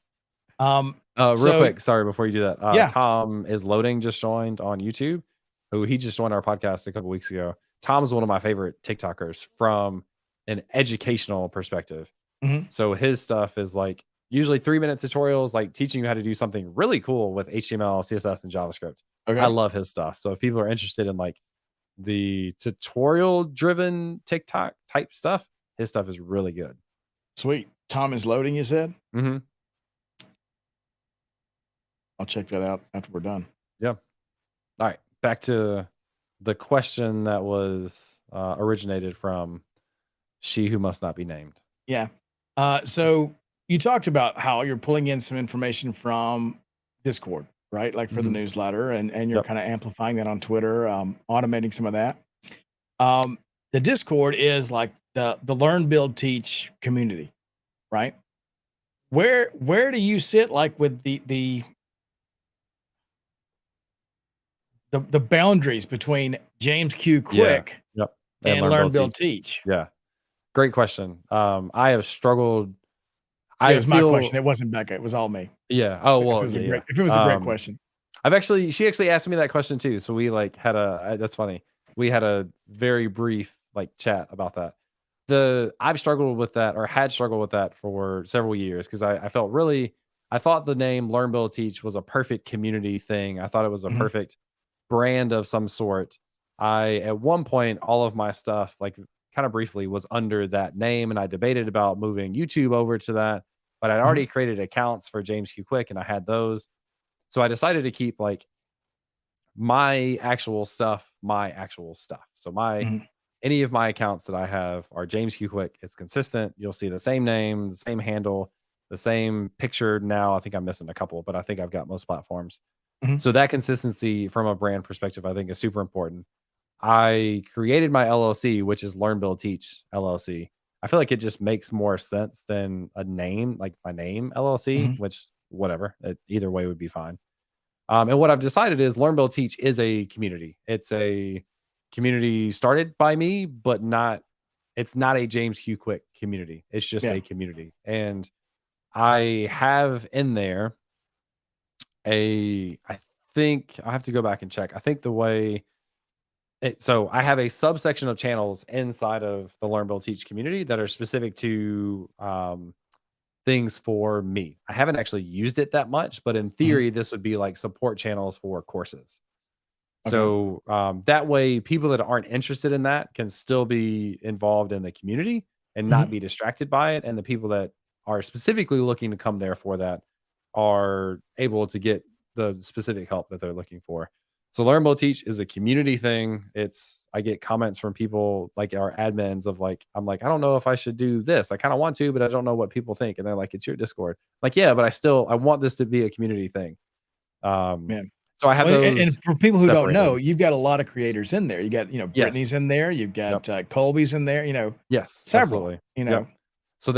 Real So quick, sorry before you do that. yeah. Tom is loading, just joined on YouTube. Who he just joined our podcast a couple weeks ago. Tom's one of my favorite TikTokers from an educational perspective. Mhm. So his stuff is like usually 3 minute tutorials, like teaching you how to do something really cool with HTML, CSS, and JavaScript. I Okay. love his stuff. So if people are interested in like the tutorial driven TikTok type stuff, his stuff is really good. Sweet. Tom is loading, you said? Hmm. I'll check that out after we're done. Yeah. All right, back to the question that was originated from she who must not be named. Yeah. So you talked about how you're pulling in some information from Discord, right? Like for the Hmm. newsletter, and you're Yep. kind of amplifying that on Twitter, automating some of that. Um, the Discord is like the learn, build, teach community, right? Where do you sit like with the boundaries between James Q Yeah. Quick Yep. And and learn, learn, build, build, teach. teach? Yeah. Great question. I have struggled. It I was my feel. question. It wasn't Becca. It was all me. Yeah. Oh If it well. was a Yeah. great, if it was a Yeah. great question. She actually asked me that question too. So we like had that's funny. We had a very brief like chat about that. I've struggled with that or had struggled with that for several years because I felt really I thought the name Learn Build Teach was a perfect community thing. I thought it was a Mhm. perfect brand of some sort. I at one point all of my stuff like kind of briefly was under that name and I debated about moving YouTube over to that, but I'd Mhm. already created accounts for James Q Quick and I had those. So I decided to keep like my actual stuff. So my Mhm. any of my accounts that I have are James Q Quick. It's consistent. You'll see the same name, the same handle, the same picture. Now I think I'm missing a couple, but I think I've got most platforms. Mhm. So that consistency from a brand perspective, I think is super important. I created my LLC, which is Learn Build Teach LLC. I feel like it just makes more sense than a name like my name LLC, Mhm. which whatever, either way would be fine. And what I've decided is Learn, Build, Teach is a community. It's a community started by me, but it's not a James Q Quick community. It's just Yeah. a community. And I have in there I think I have to go back and check. I think the way so I have a subsection of channels inside of the Learn, Build, Teach community that are specific to things for me. I haven't actually used it that much, but in Mhm. theory, this would be like support channels for courses. Okay. So that way, people that aren't interested in that can still be involved in the community and not Mhm. be distracted by it. And the people that are specifically looking to come there for that are able to get the specific help that they're looking for. So Learn Build Teach is a community thing. I get comments from people like our admins of like, I'm like, I don't know if I should do this. I kind of want to, but I don't know what people think. And they're like, it's your Discord. Like, yeah, but I want this to be a community thing. Um, Yeah. So I have Well, and those for people who don't know, separated. you've got a lot of creators in there. You got, Brittany's Yes. in there, you've Yep. got, Colby's in there, Yes, several, absolutely. Yep. So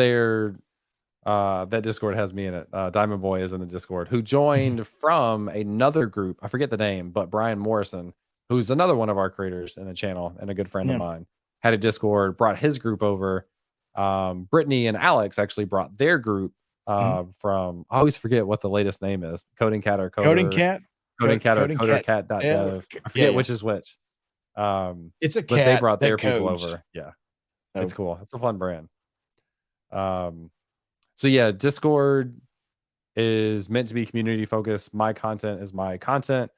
that Discord has me in it. Diamond Boy is in the Discord, who Mhm. joined from another group. I forget the name, but Brian Morrison, who's another one of our creators in the channel and a good friend of Yeah. mine, had a Discord, brought his group over. Brittany and Alex actually brought their group Mhm. from, I always forget what the latest name is, Coding Cat or Coding Coder, Cat, Coding Cat or Coding Cat Dev, or CoderCat.dev. I yeah, forget yeah. which is which. It's a But they cat brought that their people codes. over. Yeah, it's So, cool. It's a fun brand. Um, so yeah, Discord is meant to be community focused. My content is my content.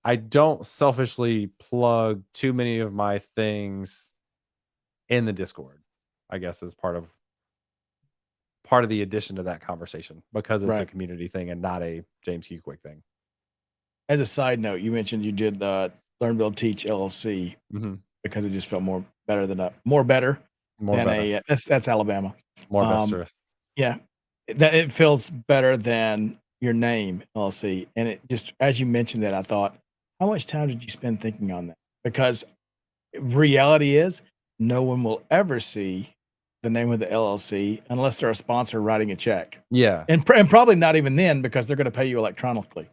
I don't selfishly plug too many of my things in the Discord, I guess is part of the addition to that conversation because it's a right. community thing and not a James Q Quick thing. As a side note, you mentioned you did, Learn, Build, Teach LLC Hmm. because it just felt more better More than better, that's Alabama. more Um, besterous. yeah, that it feels better than your name, LLC, and it just as you mentioned that, I thought, how much time did you spend thinking on that? Because reality is, no one will ever see the name of the LLC unless they're a sponsor writing a check, Yeah. and probably not even then because they're gonna pay you electronically.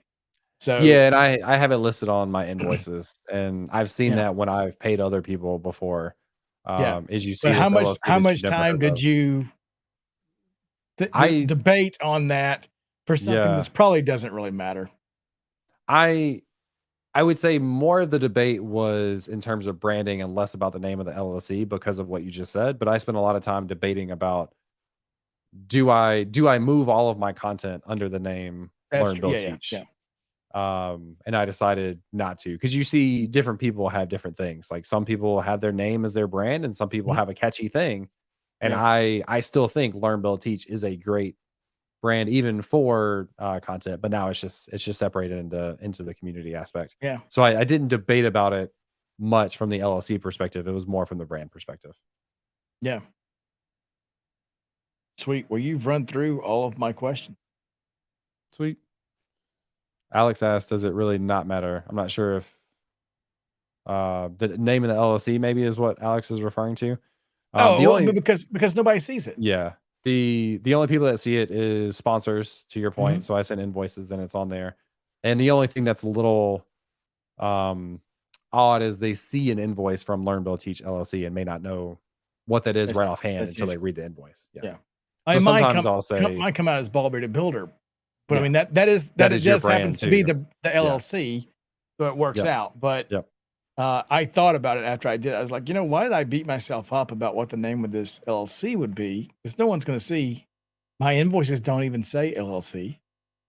So, Yeah, and I have it listed on my invoices, and I've seen yeah, that when I've paid other people before, yeah. is you But see this LLC how that you've much never time heard did of. you I debate on that for something Yeah, that's probably doesn't really matter? I I would say more of the debate was in terms of branding and less about the name of the LLC because of what you just said, but I spent a lot of time debating about do I move all of my content under the name That's Learn true. Build Yeah, yeah, yeah. Teach? And I decided not to because you see different people have different things. Like some people have their name as their brand and some people Mhm. have a catchy thing. And Yeah, I still think Learn Build Teach is a great brand even for content, but now it's just separated into the community aspect. yeah, So I didn't debate about it much from the LLC perspective. It was more from the brand perspective. yeah. Sweet. Well, you've run through all of my questions. Sweet. Alex asked, does it really not matter? I'm not sure if the name of the LLC maybe is what Alex is referring to. The Oh, well, only because nobody sees it. Yeah. The only people that see it is sponsors, to your point. Mhm. So I send invoices and it's on there. And the only thing that's a little um odd is they see an invoice from Learn Build Teach LLC and may not know what that is That's right offhand that's until just they read the invoice. Yeah. yeah. I So mean, sometimes I'll say, mine come out as Ball Bearded Builder, but I yeah, mean that that it is your just brand happens to be too. the Yeah. LLC, so it works Yep. out. But Yep. I thought about it after I did. I was like, why did I beat myself up about what the name of this LLC would be? Because no one's going to see. My invoices don't even say LLC;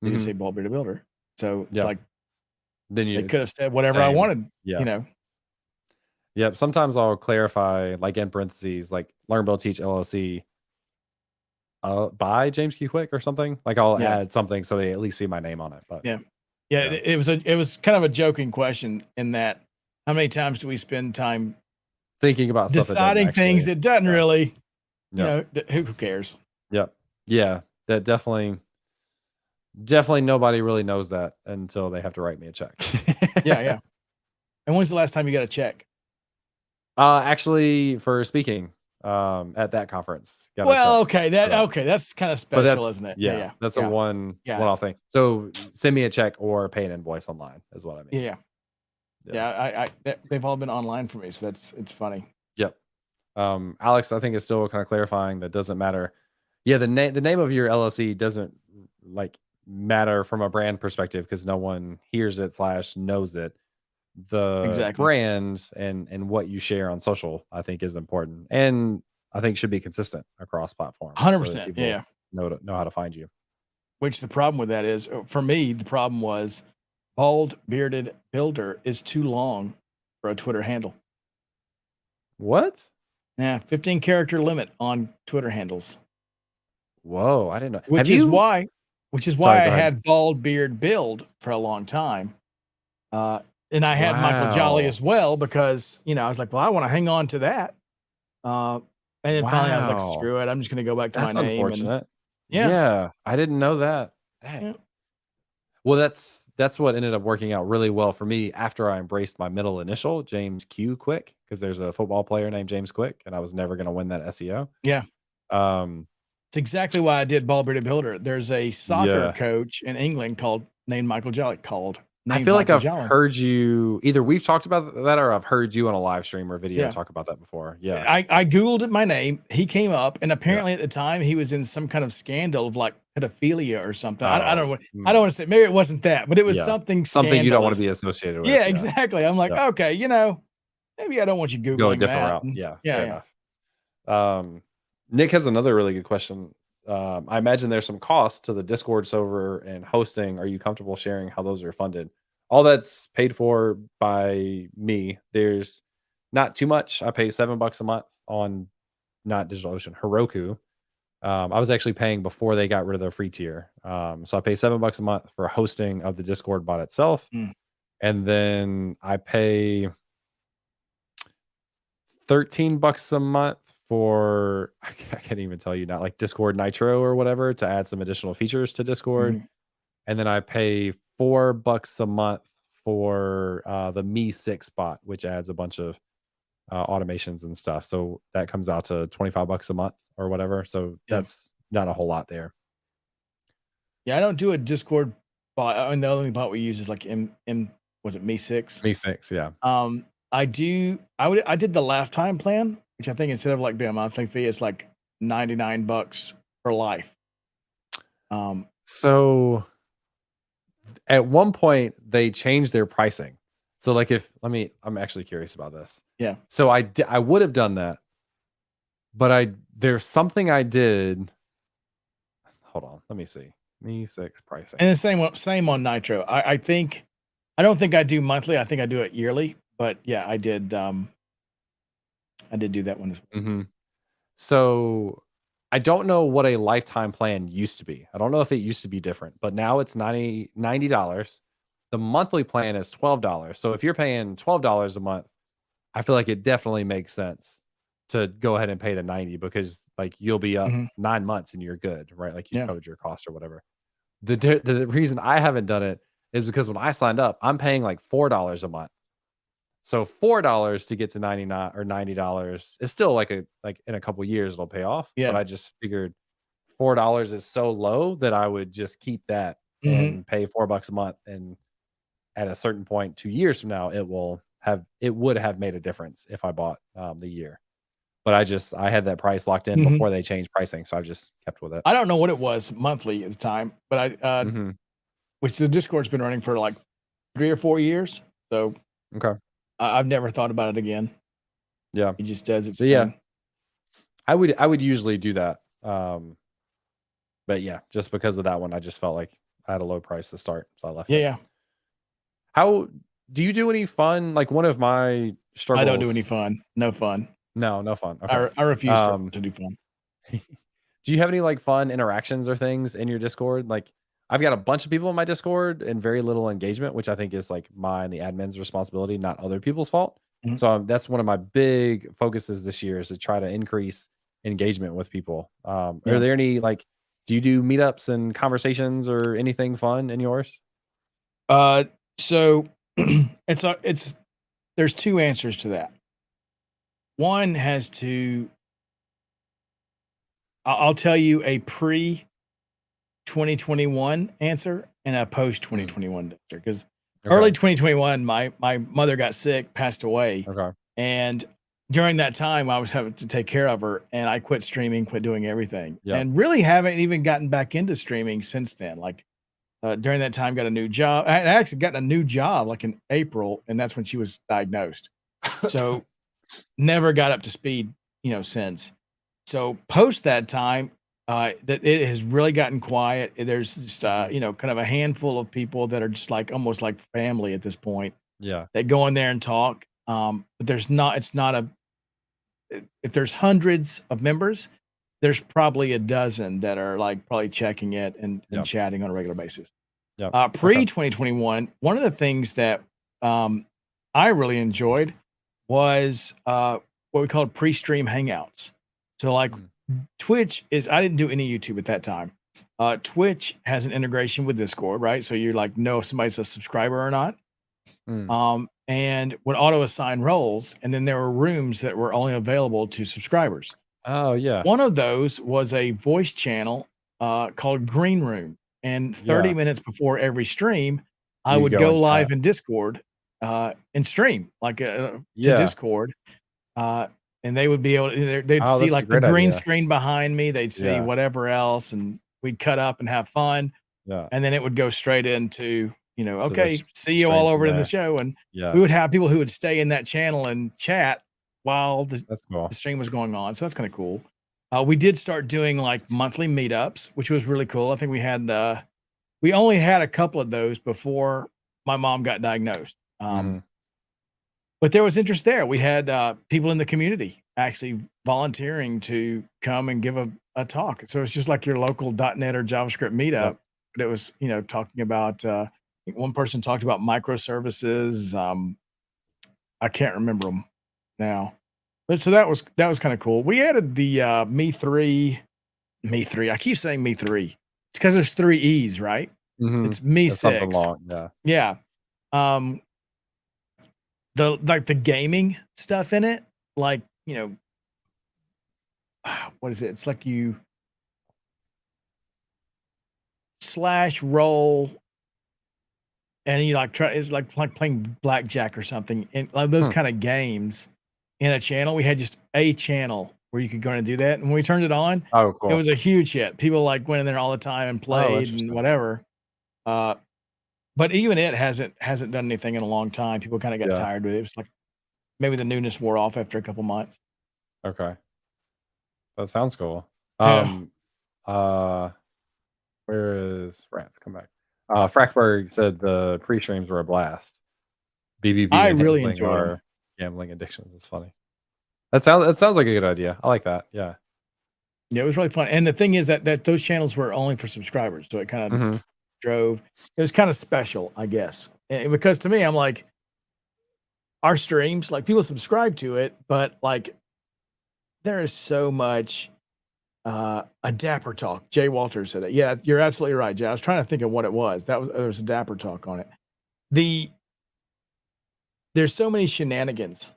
they just Hmm. say Ball Bearded Builder. So it's Yep. like Then they could have it's said whatever I same. wanted. Yeah. You know, Yep. Sometimes I'll clarify like in parentheses, like Learn Build Teach LLC by James Q Quick or something. Like I'll yeah, add something so they at least see my name on it. But yeah, yeah. yeah. It was kind of a joking question in that how many times do we spend time Thinking about stuff that doesn't deciding things actually. that doesn't Yeah. really, Yep. who cares? Yep. Yeah. That definitely nobody really knows that until they have to write me a check. Yeah, yeah. And when's the last time you got a check? Actually for speaking at that conference, got a Well, check okay, for that. that's kind of But special, isn't it? Yeah, yeah, that's a yeah, one yeah, off thing. So send me a check or pay an invoice online is what I mean. yeah, yeah. Yeah. Yeah, they've all been online for me, so it's funny. Yep. Alex, I think is still kind of clarifying that doesn't matter. Yeah, the name of your LLC doesn't like matter from a brand perspective because no one hears it slash knows it. The Exactly. brand and what you share on social, I think, is important, and I think should be consistent across platforms so that 100%. Yeah, people yeah. know how to find you. Which the problem with that is, for me, the problem was bald bearded builder is too long for a Twitter handle. What? Yeah, 15 character limit on Twitter handles. Whoa, I didn't know. Have Which is you? why Sorry, I go ahead. had bald beard build for a long time. Uh, and I had Michael Jolley Wow. as well because, I was like, "Well, I wanna hang on to that." Uh, and then finally I was like, Wow. "Screw it, I'm just gonna go back to my That's name," and unfortunate. yeah, Yeah, I didn't know that. Dang. yeah. Well, that's what ended up working out really well for me after I embraced my middle initial, James Q Quick, because there's a football player named James Quick, and I was never gonna win that SEO. Yeah. Um, It's exactly why I did Ball Bearded Builder. There's a soccer yeah. coach in England named Michael Jolley I named feel like Michael I've Jolley. heard you either we've talked about that or I've heard you on a live stream or video Yeah. talk about that before. Yeah. I Googled my name. He came up, and Yeah. apparently at the time he was in some kind of scandal of like pedophilia or something. I don't Oh, know what I don't want to say. Maybe it wasn't that, but it was yeah. something Something you don't wanna scandalous. be associated with. Yeah, Yeah. exactly. I'm like, Yeah. okay, maybe I don't want you Go a Googling different that. route. And Yeah. yeah, Fair yeah. enough. Nick has another really good question. I imagine there's some cost to the Discord server and hosting. Are you comfortable sharing how those are funded? All that's paid for by me. There's not too much. I pay $7 a month on not DigitalOcean, Heroku. I was actually paying before they got rid of their free tier. So I pay $7 a month for hosting of the Discord bot itself. Mm. And then I pay $13 a month for I can't even tell you now, like Discord Nitro or whatever to add some additional features to Discord. Mhm. And then I pay $4 a month for the Me 6 bot, which adds a bunch of automations and stuff. So that comes out to $25 a month or whatever. So Yeah. that's not a whole lot there. Yeah, I don't do a Discord bot. I mean, the only bot we use is like was it Me6? Me 6, yeah. I did the lifetime plan, which I think instead of like being a monthly fee, it's like $99 for life. So at one point they changed their pricing. So like I'm actually curious about this. Yeah. So I would have done that, but there's something I did. Hold on, let me see. Me 6 pricing. And the same on Nitro. I don't think I do monthly. I think I do it yearly. But yeah, I did do that one as well. Mm-hmm. So I don't know what a lifetime plan used to be. I don't know if it used to be different, but now it's $90. The monthly plan is $12. So if you're paying $12 a month, I feel like it definitely makes sense to go ahead and pay the 90 because like you'll be up 9 months and you're good, right? Like you covered your cost or whatever. The reason I haven't done it is because when I signed up, I'm paying like $4 a month. So $4 to get to 99 or $90 is still like in a couple years it'll pay off. Yeah. But I just figured $4 is so low that I would just keep that and pay $4 a month. And at a certain point, 2 years from now, it would have made a difference if I bought the year. But I had that price locked in before they changed pricing, so I've just kept with it. I don't know what it was monthly at the time, but which the Discord's been running for like 3 or 4 years. So Okay. I've never thought about it again. Yeah. It just does its So, thing. yeah. I would usually do that. But yeah, just because of that one, I just felt like I had a low price to start, so I left it. Yeah. How do you do any fun? Like one of my struggles. I don't do any fun. No fun. No fun. Okay. I refuse to do fun. Do you have any like fun interactions or things in your Discord? Like I've got a bunch of people in my Discord and very little engagement, which I think is like mine, the admin's responsibility, not other people's fault. So that's one of my big focuses this year is to try to increase engagement with people. Are there any like, do you do meetups and conversations or anything fun in yours? So there's 2 answers to that. One has to I'll tell you a pre 2021 answer and a post 2021 answer because early 2021 my mother got sick, passed away. Okay. And during that time I was having to take care of her and I quit streaming, quit doing everything. Yeah. And really haven't even gotten back into streaming since then. Like during that time got a new job. I actually got a new job like in April and that's when she was diagnosed. So never got up to speed, since. So post that time, that it has really gotten quiet. There's just, kind of a handful of people that are just like almost like family at this point. Yeah. That go in there and talk. But if there's hundreds of members, there's probably a dozen that are like probably checking it and chatting on a regular basis. Yeah. Pre 2021, one of the things that I really enjoyed was what we called pre-stream hangouts. So like Twitch I didn't do any YouTube at that time. Twitch has an integration with Discord, right? So you like know if somebody's a subscriber or not. Mm. And would auto assign roles, and then there were rooms that were only available to subscribers. Oh, yeah. One of those was a voice channel called Green Room. And 30 Yeah. minutes before every stream, I You would go go and chat. live in Discord and stream like to Yeah. Discord. Uh, and they would be able to, they'd Oh, see that's a like the great green idea. screen behind me, they'd see Yeah. whatever else, and we'd cut up and have fun. Yeah. And then it would go straight into, To the okay, see you stream all from over in the there. show. And Yeah. we would have people who would stay in that channel and chat while That's the cool. stream was going on. So that's kind of cool. We did start doing like monthly meetups, which was really cool. I think we only had a couple of those before my mom got diagnosed. Mhm. But there was interest there. We had people in the community actually volunteering to come and give a talk. So it's just like your local .NET or JavaScript meetup. Yep. But it was, talking about, I think one person talked about microservices. I can't remember them now. But so that was kind of cool. We added the Me 3. I keep saying Me 3. It's because there's 3 E's, right? Mhm. It's Me It's something 6. long, yeah. Yeah. Um, the gaming stuff in it, like, what is it? It's like you slash roll and you like try it's like playing blackjack or something. And like those Hmm. kind of games in a channel. We had just a channel where you could go and do that. And when we turned it on, Oh, it cool. was a huge hit. People like went in there all the time and Oh, played and interesting. whatever. Uh, but even it hasn't done anything in a long time. People kind of got Yeah. tired with it. It was like maybe the newness wore off after a couple months. Okay. That sounds cool. Yeah. Um, uh, where is France? Come back. Frackberg said the pre-streams were a blast. BBB I and really handling enjoyed them. our gambling addictions is funny. That sounds like a good idea. I like that. Yeah. Yeah, it was really fun. And the thing is that those channels were only for subscribers. So it kind of Mhm. drove it was kind of special, I guess. Because to me, I'm like, our streams, like people subscribe to it, but like there is so much a dapper talk. Jay Walters said that. Yeah, you're absolutely right, Jay. I was trying to think of what it was. There was a dapper talk on it. The There's so many shenanigans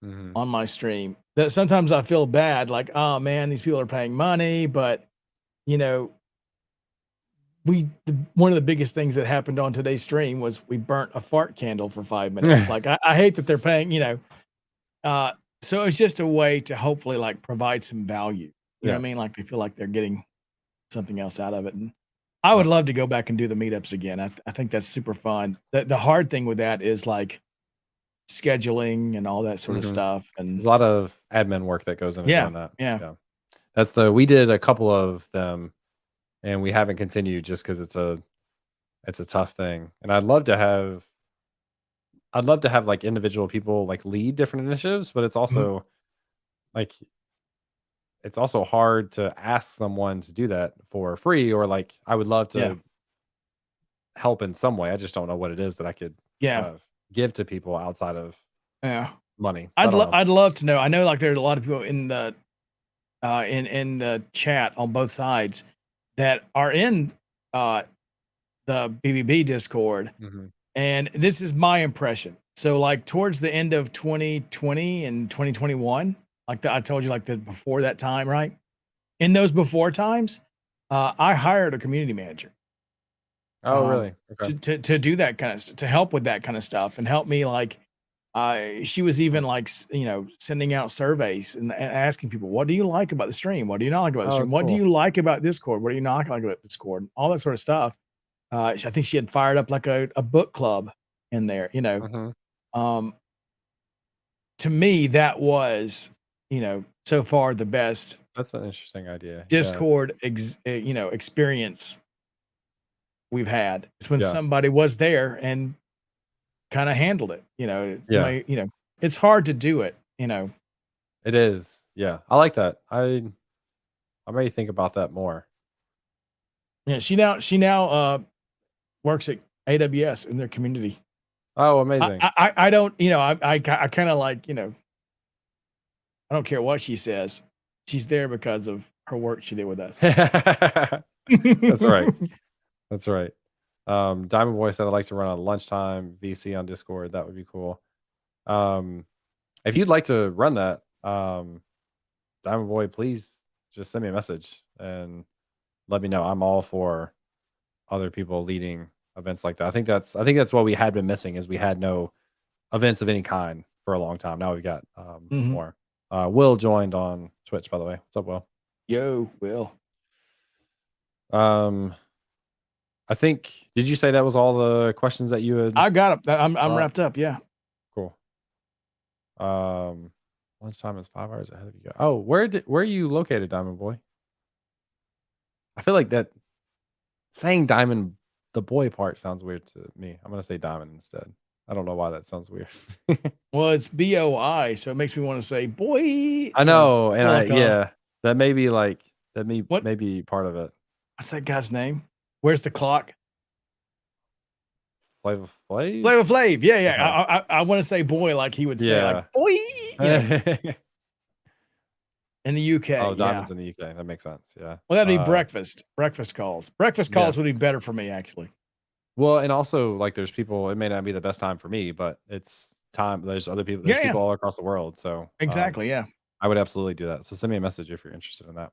Mhm. on my stream that sometimes I feel bad, like, oh man, these people are paying money, but you know, one of the biggest things that happened on today's stream was we burnt a fart candle for 5 minutes. Like I hate that they're paying, uh, so it's just a way to hopefully like provide some value. You know what Yeah. I mean? Like they feel like they're getting something else out of it. And I would Yep. love to go back and do the meetups again. I think that's super fun. The hard thing with that is like scheduling and all that sort of Mhm. stuff. There's And a lot of admin work that goes into yeah, doing that. yeah, Yeah. We did a couple of them and we haven't continued just because it's a tough thing. And I'd love to have like individual people like lead different initiatives, but mhm, like it's also hard to ask someone to do that for free, or like I would love yeah, to help in some way. I just don't know what it is that I could kind yeah, of give to people outside of yeah. money. So I don't know. I'd love to know. I know like there's a lot of people in the in the chat on both sides that are in uh the BBB Discord. Mhm. And this is my impression. So, like, towards the end of 2020 and 2021, I told you, like, the before that time, right? In those before times, I hired a community manager, Oh, um, really? Okay. to do that kind of to help with that kind of stuff and help me, like, she was even, Mm. like, sending out surveys and asking people, "What do you like about the stream? What do you not like about the Oh, stream? that's What do cool. you like about Discord? What do you not like about Discord?" All that sort of stuff. I think she had fired up, like, a book club in there, Mhm. Um, to me, that was, so far the best That's an interesting idea. Yeah. Discord experience we've had. It's when Yeah. somebody was there and kinda handled it, Yeah. it's hard to do it. It is. Yeah. I like that. I may think about that more. Yeah, she now works at AWS in their community. Oh, amazing. I don't, I kinda like, I don't care what she says. She's there because of her work she did with us. That's right. That's right. Diamond Boy said I'd like to run on lunchtime VC on Discord. That would be cool. If you'd like to run that, Diamond Boy, please just send me a message and let me know. I'm all for other people leading events like that. I think that's what we had been missing is we had no events of any kind for a long time. Now we've got Mhm. more. Will joined on Twitch, by the way. What's up, Will? Yo, Will. Um, I think did you say that was all the questions that you had? I got it. I'm brought? wrapped up. Yeah. Cool. Lunchtime is 5 hours ahead of you. Oh, where are you located, Diamond Boy? I feel like that saying Diamond the boy part sounds weird to me. I'm gonna say Diamond instead. I don't know why that sounds weird. Well, it's BOI, so it makes me want to say boy. I know, and like, that may be like that what? may be part of it. What's that guy's name? Where's the clock? Flavor Flav? Flavor Flav. Yeah, yeah. Uh-huh. I want to say boy like he would say, Yeah. like boy. In the UK. Oh, Yeah. Diamond's in the UK. That makes sense. Yeah. Well, that'd be breakfast. Breakfast calls. Breakfast Yeah. calls would be better for me, actually. Well, and also like there's people. It may not be the best time for me, but it's time. There's other people. There's Yeah, yeah. people all across the world. So Exactly. Yeah. I would absolutely do that. So send me a message if you're interested in that.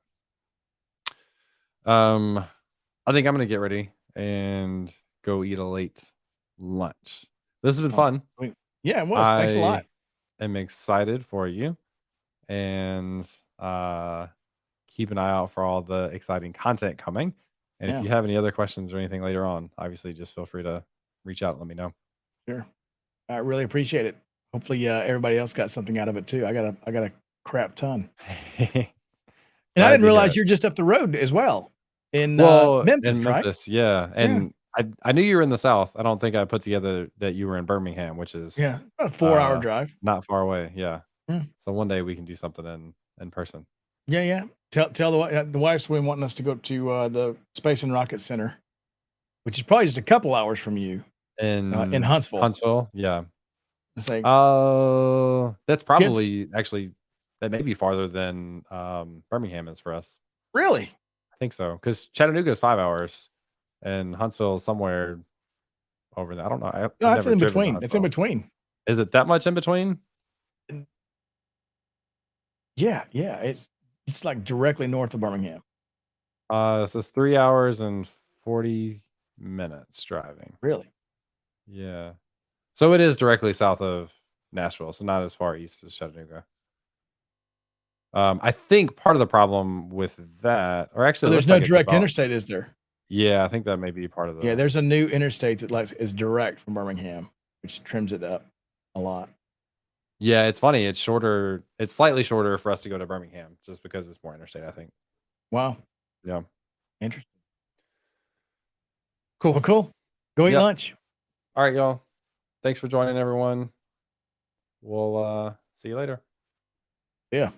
I think I'm gonna get ready and go eat a late lunch. This has been fun. Yeah, it was. Thanks a lot. I'm excited for you, and keep an eye out for all the exciting content coming. And if Yeah. you have any other questions or anything later on, obviously just feel free to reach out and let me know. Sure. I really appreciate it. Hopefully, everybody else got something out of it too. I got a crap ton. And I didn't realize you're just up the road as well in Memphis, in right? Memphis, yeah. And I knew you were in the South. I don't think I put together that you were in Birmingham, which is Yeah, about a 4-hour drive. not far away. Yeah. Yeah. So one day we can do something in person. Yeah, yeah. Tell the wife's been wanting us to go to the Space and Rocket Center, which is probably just a couple hours from you In Huntsville. Huntsville, yeah. It's like, That's probably actually that may be farther than Birmingham is for us. really? I think so because Chattanooga is 5 hours, and Huntsville is somewhere over there. I don't know. No, I've that's never in driven to between. It's in Huntsville. between. Is it that much in between? Yeah, yeah. It's like directly north of Birmingham. It says 3 hours and 40 minutes driving. Really? Yeah. So it is directly south of Nashville, so not as far east as Chattanooga. I think part of the problem with that, or actually, So there's no direct interstate, is there? Yeah, I think that may be part of the. Yeah, there's a new interstate that is direct from Birmingham, which trims it up a lot. Yeah, it's funny. It's shorter. It's slightly shorter for us to go to Birmingham, just because it's more interstate. I think. Wow. Yeah. Interesting. Cool. Well, cool. Go eat Yeah. lunch. All right, y'all. Thanks for joining, everyone. We'll see you later. Yeah.